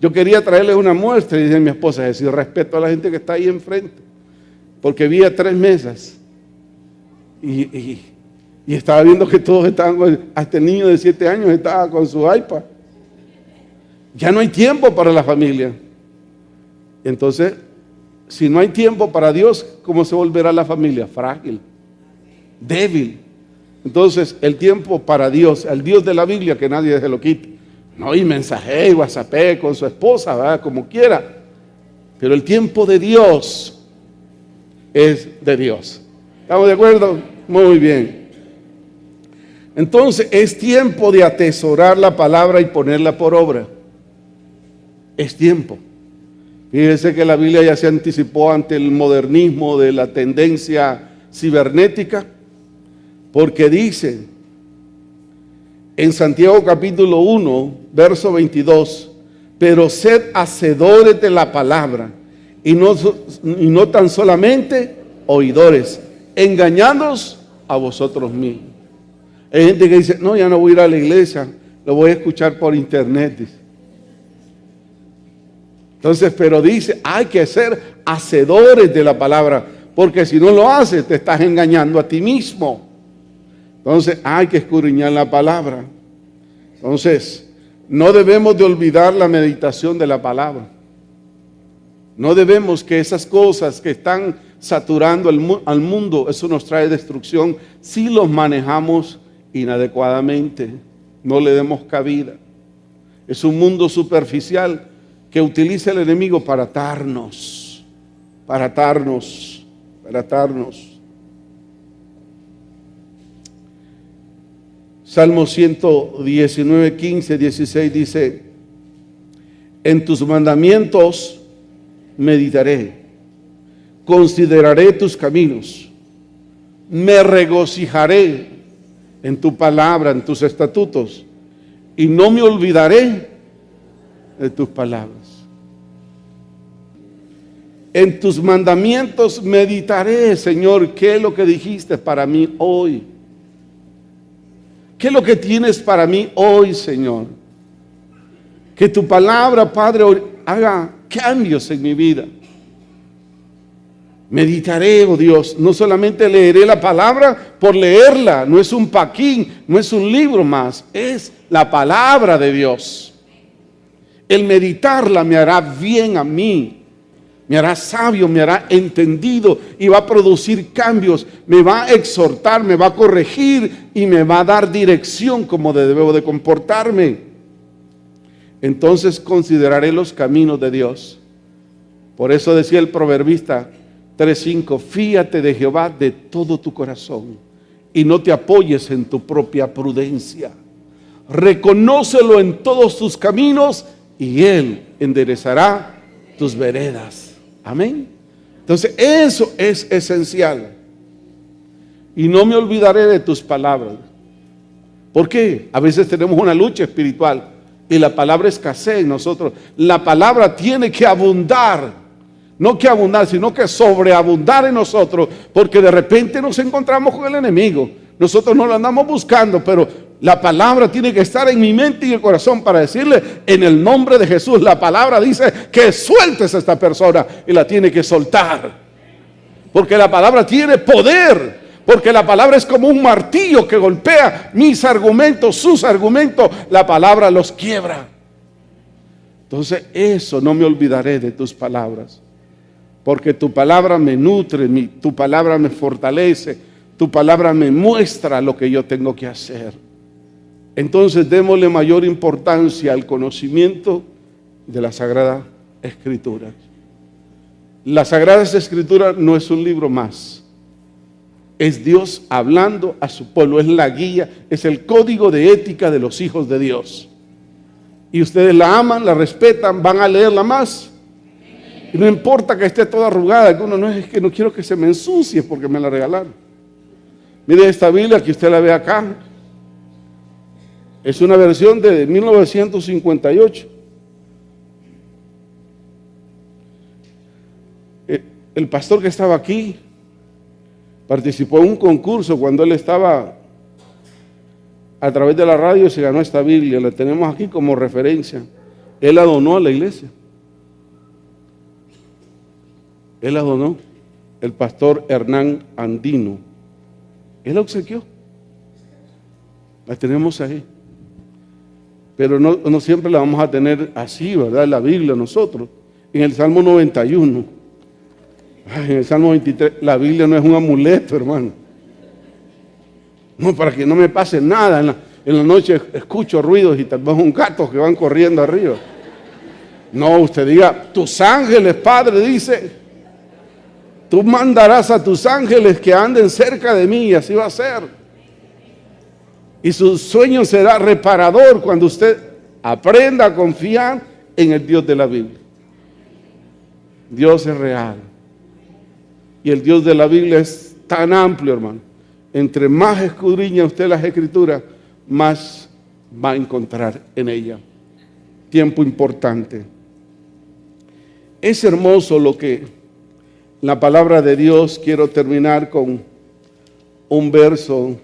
Yo quería traerles una muestra y dice mi esposa, es decir, respeto a la gente que está ahí enfrente, porque vi a 3 mesas y estaba viendo que todos estaban, hasta el niño de 7 años estaba con su iPad. Ya no hay tiempo para la familia. Entonces, si no hay tiempo para Dios, ¿cómo se volverá la familia? Frágil, débil. Entonces, el tiempo para Dios, al Dios de la Biblia, que nadie se lo quite. No, y mensajé y whatsappé con su esposa, ¿verdad? Como quiera. Pero el tiempo de Dios es de Dios. ¿Estamos de acuerdo? Muy bien. Entonces, es tiempo de atesorar la palabra y ponerla por obra. Es tiempo. Fíjese que la Biblia ya se anticipó ante el modernismo de la tendencia cibernética, porque dice en Santiago capítulo 1, verso 22, pero sed hacedores de la palabra y no tan solamente oidores, engañándoos a vosotros mismos. Hay gente que dice, no, ya no voy a ir a la iglesia, lo voy a escuchar por internet, dice. Entonces, pero dice, hay que ser hacedores de la palabra, porque si no lo haces, te estás engañando a ti mismo. Entonces, hay que escudriñar la palabra. Entonces, no debemos de olvidar la meditación de la palabra. No debemos que esas cosas que están saturando al mundo, eso nos trae destrucción, si los manejamos inadecuadamente, no le demos cabida. Es un mundo superficial que utiliza el enemigo para atarnos. Salmo 119, 15, 16 dice, en tus mandamientos meditaré, consideraré tus caminos, me regocijaré en tu palabra, en tus estatutos, y no me olvidaré de tus palabras. En tus mandamientos meditaré, Señor, ¿qué es lo que dijiste para mí hoy? ¿Qué es lo que tienes para mí hoy, Señor? Que tu palabra, Padre, haga cambios en mi vida. Meditaré, oh Dios, no solamente leeré la palabra por leerla, no es un paquín, no es un libro más, es la palabra de Dios. El meditarla me hará bien a mí, me hará sabio, me hará entendido y va a producir cambios, me va a exhortar, me va a corregir y me va a dar dirección como debo de comportarme. Entonces consideraré los caminos de Dios. Por eso decía el proverbista 3:5, fíate de Jehová de todo tu corazón y no te apoyes en tu propia prudencia. Reconócelo en todos tus caminos y Él enderezará tus veredas. Amén. Entonces eso es esencial. Y no me olvidaré de tus palabras. ¿Por qué? A veces tenemos una lucha espiritual y la palabra escasea en nosotros. La palabra tiene que abundar. No que abundar, sino que sobreabundar en nosotros, porque de repente nos encontramos con el enemigo. Nosotros no lo andamos buscando, pero la palabra tiene que estar en mi mente y en el corazón para decirle, en el nombre de Jesús, la palabra dice que sueltes a esta persona y la tiene que soltar. Porque la palabra tiene poder, porque la palabra es como un martillo que golpea mis argumentos, sus argumentos, la palabra los quiebra. Entonces eso no me olvidaré de tus palabras, porque tu palabra me nutre, tu palabra me fortalece, tu palabra me muestra lo que yo tengo que hacer. Entonces démosle mayor importancia al conocimiento de la Sagrada Escritura. La Sagrada Escritura no es un libro más, es Dios hablando a su pueblo, es la guía, es el código de ética de los hijos de Dios. Y ustedes la aman, la respetan, van a leerla más. Y no importa que esté toda arrugada, que uno no es que no quiero que se me ensucie porque me la regalaron. Mire esta Biblia que usted la ve acá. Es una versión de 1958. El pastor que estaba aquí participó en un concurso cuando él estaba a través de la radio y se ganó esta Biblia. La tenemos aquí como referencia. Él la donó a la iglesia. Él la donó. El pastor Hernán Andino. Él la obsequió. La tenemos ahí. Pero no siempre la vamos a tener así, ¿verdad? La Biblia nosotros. En el Salmo 91. En el Salmo 23. La Biblia no es un amuleto, hermano. No, para que no me pase nada. En la noche escucho ruidos y tal vez un gato que van corriendo arriba. No, usted diga, tus ángeles, Padre, dice, tú mandarás a tus ángeles que anden cerca de mí, y así va a ser. Y su sueño será reparador cuando usted aprenda a confiar en el Dios de la Biblia. Dios es real. Y el Dios de la Biblia es tan amplio, hermano. Entre más escudriña usted las Escrituras, más va a encontrar en ella. Tiempo importante. Es hermoso lo que la palabra de Dios. Quiero terminar con un verso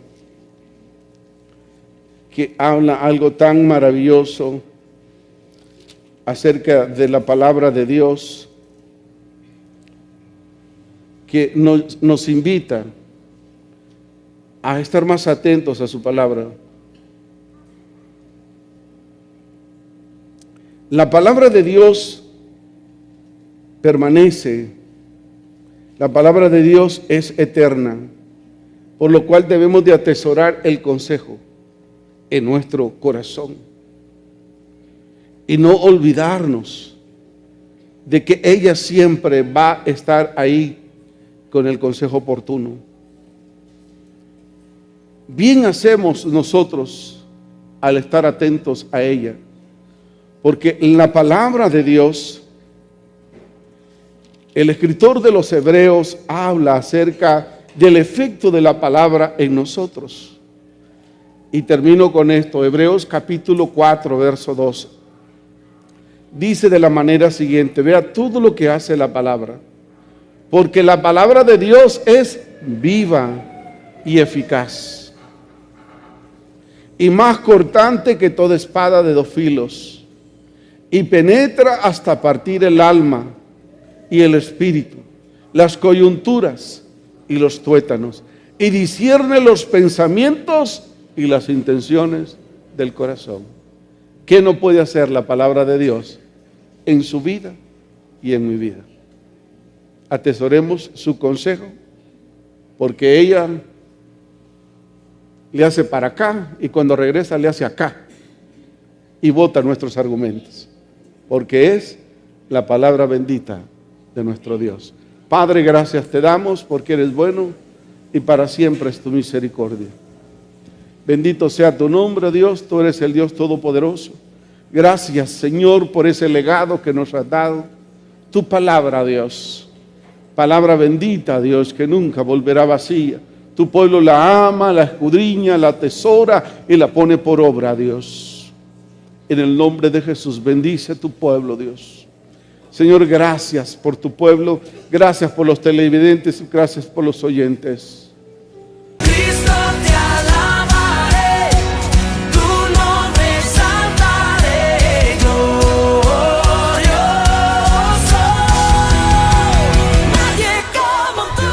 que habla algo tan maravilloso acerca de la palabra de Dios, que nos invita a estar más atentos a su palabra. La palabra de Dios permanece, la palabra de Dios es eterna, por lo cual debemos de atesorar el consejo en nuestro corazón y no olvidarnos de que ella siempre va a estar ahí con el consejo oportuno. Bien hacemos nosotros al estar atentos a ella, porque la palabra de Dios, el escritor de los Hebreos habla acerca del efecto de la palabra en nosotros. Y termino con esto, Hebreos capítulo 4, verso 12. Dice de la manera siguiente, vea todo lo que hace la palabra, porque la palabra de Dios es viva y eficaz, y más cortante que toda espada de dos filos, y penetra hasta partir el alma y el espíritu, las coyunturas y los tuétanos, y discierne los pensamientos y las intenciones del corazón. ¿Qué no puede hacer la palabra de Dios en su vida y en mi vida? Atesoremos su consejo, porque ella le hace para acá y cuando regresa le hace acá y bota nuestros argumentos, porque es la palabra bendita de nuestro Dios. Padre, gracias te damos porque eres bueno y para siempre es tu misericordia. Bendito sea tu nombre, Dios, tú eres el Dios todopoderoso. Gracias, Señor, por ese legado que nos has dado, tu palabra, Dios. Palabra bendita, Dios, que nunca volverá vacía. Tu pueblo la ama, la escudriña, la atesora y la pone por obra, Dios. En el nombre de Jesús, bendice a tu pueblo, Dios. Señor, gracias por tu pueblo, gracias por los televidentes, gracias por los oyentes. Cristo te alabaré, tu nombre exaltaré, glorioso, nadie como tú.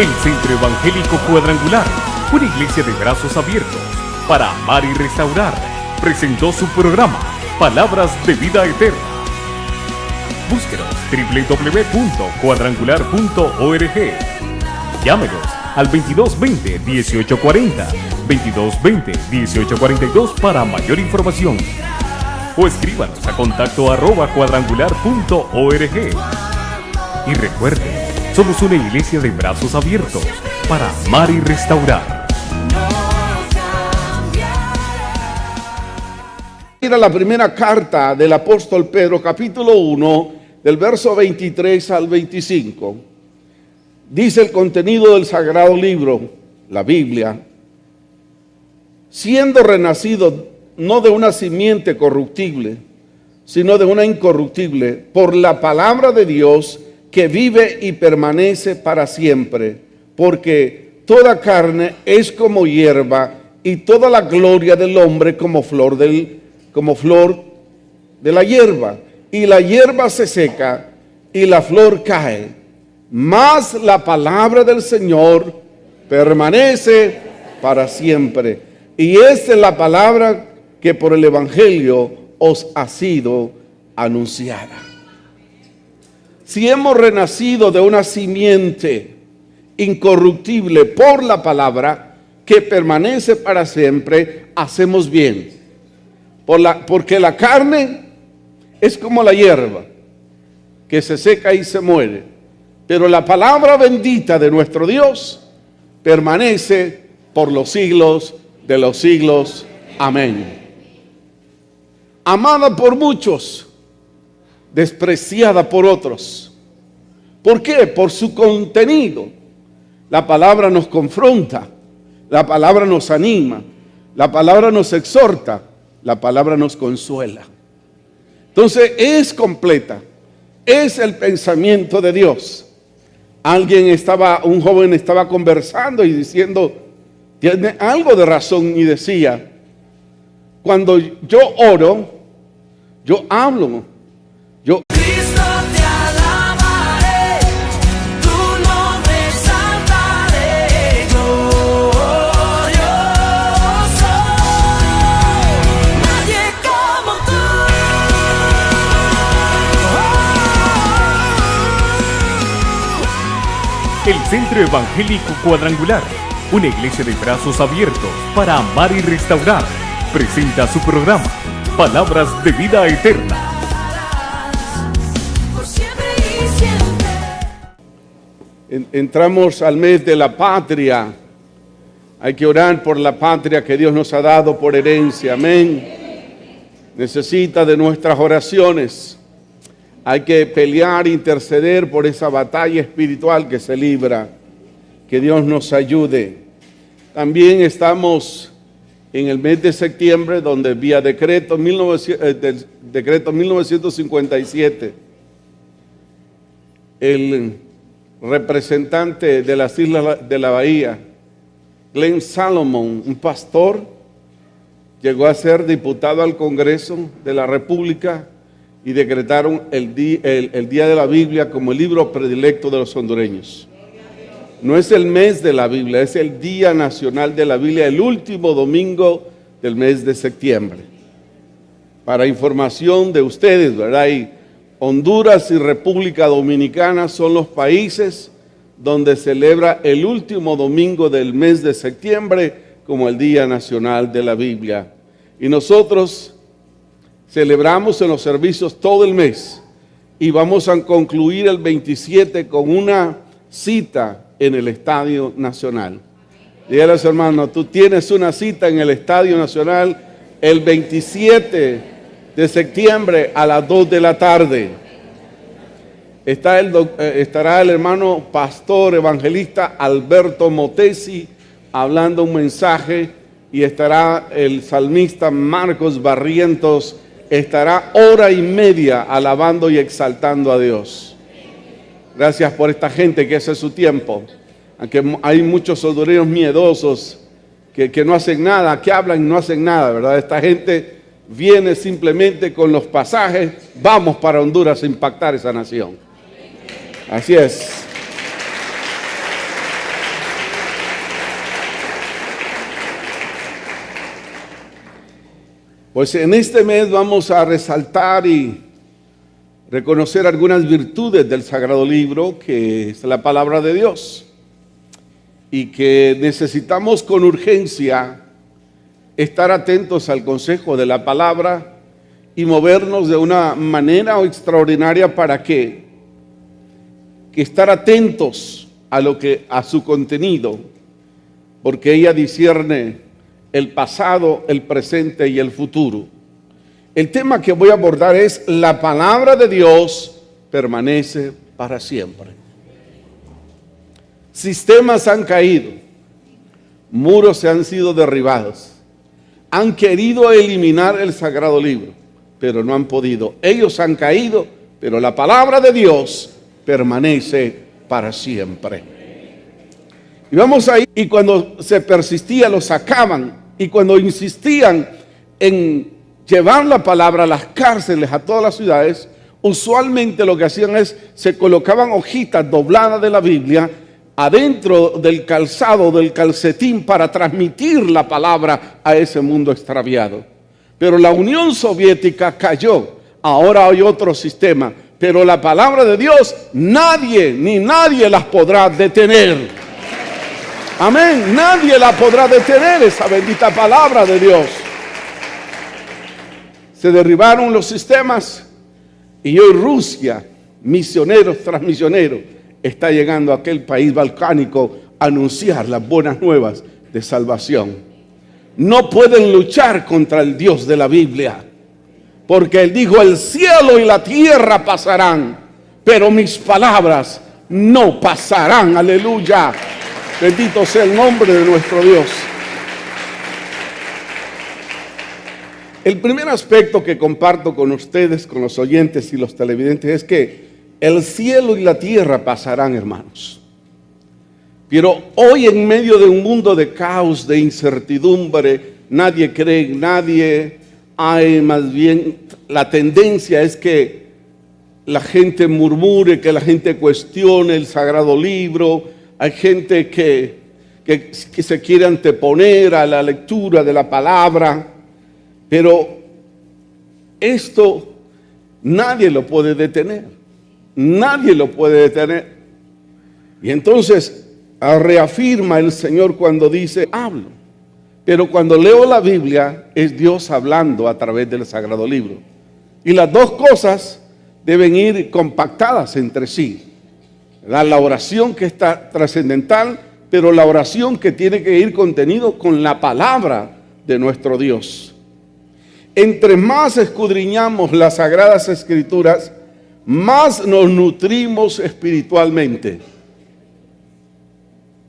El Centro Evangélico Cuadrangular, una iglesia de brazos abiertos para amar y restaurar, presentó su programa Palabras de Vida Eterna. Búsquenos www.cuadrangular.org. Llámenos al 2220-1840, 2220-1842 para mayor información. O escríbanos a contacto@cuadrangular.org. Y recuerden, somos una iglesia de brazos abiertos para amar y restaurar. Mira la primera carta del apóstol Pedro, capítulo 1, del verso 23 al 25. Dice el contenido del sagrado libro, la Biblia: siendo renacido no de una simiente corruptible, sino de una incorruptible, por la palabra de Dios que vive y permanece para siempre, porque toda carne es como hierba y toda la gloria del hombre como flor de la hierba, y la hierba se seca y la flor cae, mas la palabra del Señor permanece para siempre. Y esta es la palabra que por el Evangelio os ha sido anunciada. Si hemos renacido de una simiente incorruptible por la palabra que permanece para siempre, hacemos bien. Porque la carne es como la hierba, que se seca y se muere. Pero la palabra bendita de nuestro Dios permanece por los siglos de los siglos. Amén. Amada por muchos, despreciada por otros. ¿Por qué? Por su contenido. La palabra nos confronta, la palabra nos anima, la palabra nos exhorta, la palabra nos consuela. Entonces es completa, es el pensamiento de Dios. Un joven estaba conversando y diciendo, tiene algo de razón, y decía: cuando yo oro, yo hablo, Cristo te alabaré, tu nombre exaltaré, glorioso, nadie como tú. El Centro Evangélico Cuadrangular, una iglesia de brazos abiertos para amar y restaurar, presenta su programa Palabras de Vida Eterna. Por siempre y siempre. entramos al mes de la patria. Hay que orar por la patria que Dios nos ha dado por herencia. Amén. Necesita de nuestras oraciones. Hay que pelear, interceder por esa batalla espiritual que se libra. Que Dios nos ayude. También estamos en el mes de septiembre, donde vía decreto 1957, el representante de las Islas de la Bahía, Glenn Salomon, un pastor, llegó a ser diputado al Congreso de la República y decretaron el Día de la Biblia como el libro predilecto de los hondureños. No es el mes de la Biblia, es el Día Nacional de la Biblia, el último domingo del mes de septiembre. Para información de ustedes, ¿verdad? Y Honduras y República Dominicana son los países donde celebra el último domingo del mes de septiembre como el Día Nacional de la Biblia. Y nosotros celebramos en los servicios todo el mes y vamos a concluir el 27 con una cita en el Estadio Nacional. Dígale a su hermano: tú tienes una cita en el Estadio Nacional el 27 de septiembre a las 2 de la tarde. Estará el hermano pastor evangelista Alberto Motesi hablando un mensaje, y estará el salmista Marcos Barrientos estará hora y media alabando y exaltando a Dios. Gracias por esta gente que hace su tiempo. Aunque hay muchos obreros miedosos que no hacen nada, que hablan y no hacen nada, ¿verdad? Esta gente viene simplemente con los pasajes, vamos para Honduras a impactar esa nación. Así es. Pues en este mes vamos a resaltar y reconocer algunas virtudes del Sagrado Libro, que es la palabra de Dios, y que necesitamos con urgencia estar atentos al consejo de la palabra y movernos de una manera extraordinaria para que estar atentos a su contenido, porque ella discierne el pasado, el presente y el futuro. El tema que voy a abordar es: la palabra de Dios permanece para siempre. Sistemas han caído, muros se han sido derribados, han querido eliminar el Sagrado Libro, pero no han podido. Ellos han caído, pero la palabra de Dios permanece para siempre. Y vamos ahí, y cuando se persistía lo sacaban, y cuando insistían en llevar la palabra a las cárceles, a todas las ciudades, usualmente lo que hacían es, se colocaban hojitas dobladas de la Biblia adentro del calzado, del calcetín, para transmitir la palabra a ese mundo extraviado. Pero la Unión Soviética cayó, ahora hay otro sistema, pero la palabra de Dios nadie, ni nadie las podrá detener. Amén, nadie la podrá detener, esa bendita palabra de Dios. Se derribaron los sistemas y hoy Rusia, misioneros tras misioneros, está llegando a aquel país balcánico a anunciar las buenas nuevas de salvación. No pueden luchar contra el Dios de la Biblia, porque Él dijo: el cielo y la tierra pasarán, pero mis palabras no pasarán. Aleluya. Bendito sea el nombre de nuestro Dios. El primer aspecto que comparto con ustedes, con los oyentes y los televidentes, es que el cielo y la tierra pasarán, hermanos. Pero hoy, en medio de un mundo de caos, de incertidumbre, nadie cree en nadie. Hay más bien, la tendencia es que la gente murmure, que la gente cuestione el Sagrado Libro. Hay gente que se quiere anteponer a la lectura de la palabra, pero esto nadie lo puede detener, nadie lo puede detener. Y entonces reafirma el Señor cuando dice: hablo. Pero cuando leo la Biblia es Dios hablando a través del Sagrado Libro. Y las dos cosas deben ir compactadas entre sí. La oración, que está trascendental, pero la oración que tiene que ir contenido con la palabra de nuestro Dios. Entre más escudriñamos las Sagradas Escrituras, más nos nutrimos espiritualmente.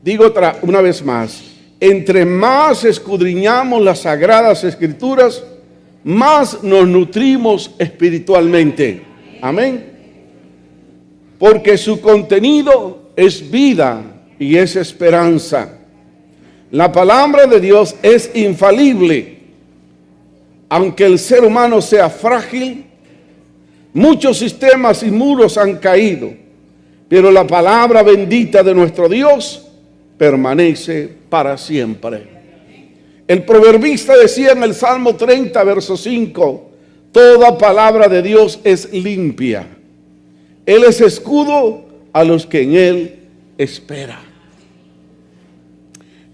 Digo una vez más: entre más escudriñamos las Sagradas Escrituras, más nos nutrimos espiritualmente. Amén. Porque su contenido es vida y es esperanza. La palabra de Dios es infalible. Aunque el ser humano sea frágil, muchos sistemas y muros han caído, pero la palabra bendita de nuestro Dios permanece para siempre. El proverbista decía en el Salmo 30, verso 5: toda palabra de Dios es limpia. Él es escudo a los que en Él esperan.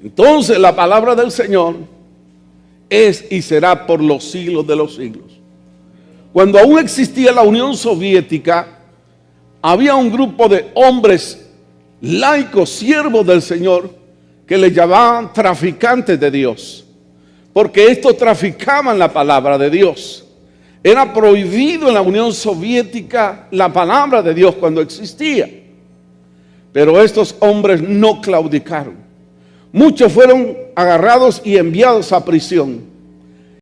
Entonces la palabra del Señor es y será por los siglos de los siglos. Cuando aún existía la Unión Soviética, había un grupo de hombres laicos, siervos del Señor, que le llamaban traficantes de Dios, porque estos traficaban la palabra de Dios. Era prohibido en la Unión Soviética la palabra de Dios cuando existía. Pero estos hombres no claudicaron. Muchos fueron agarrados y enviados a prisión.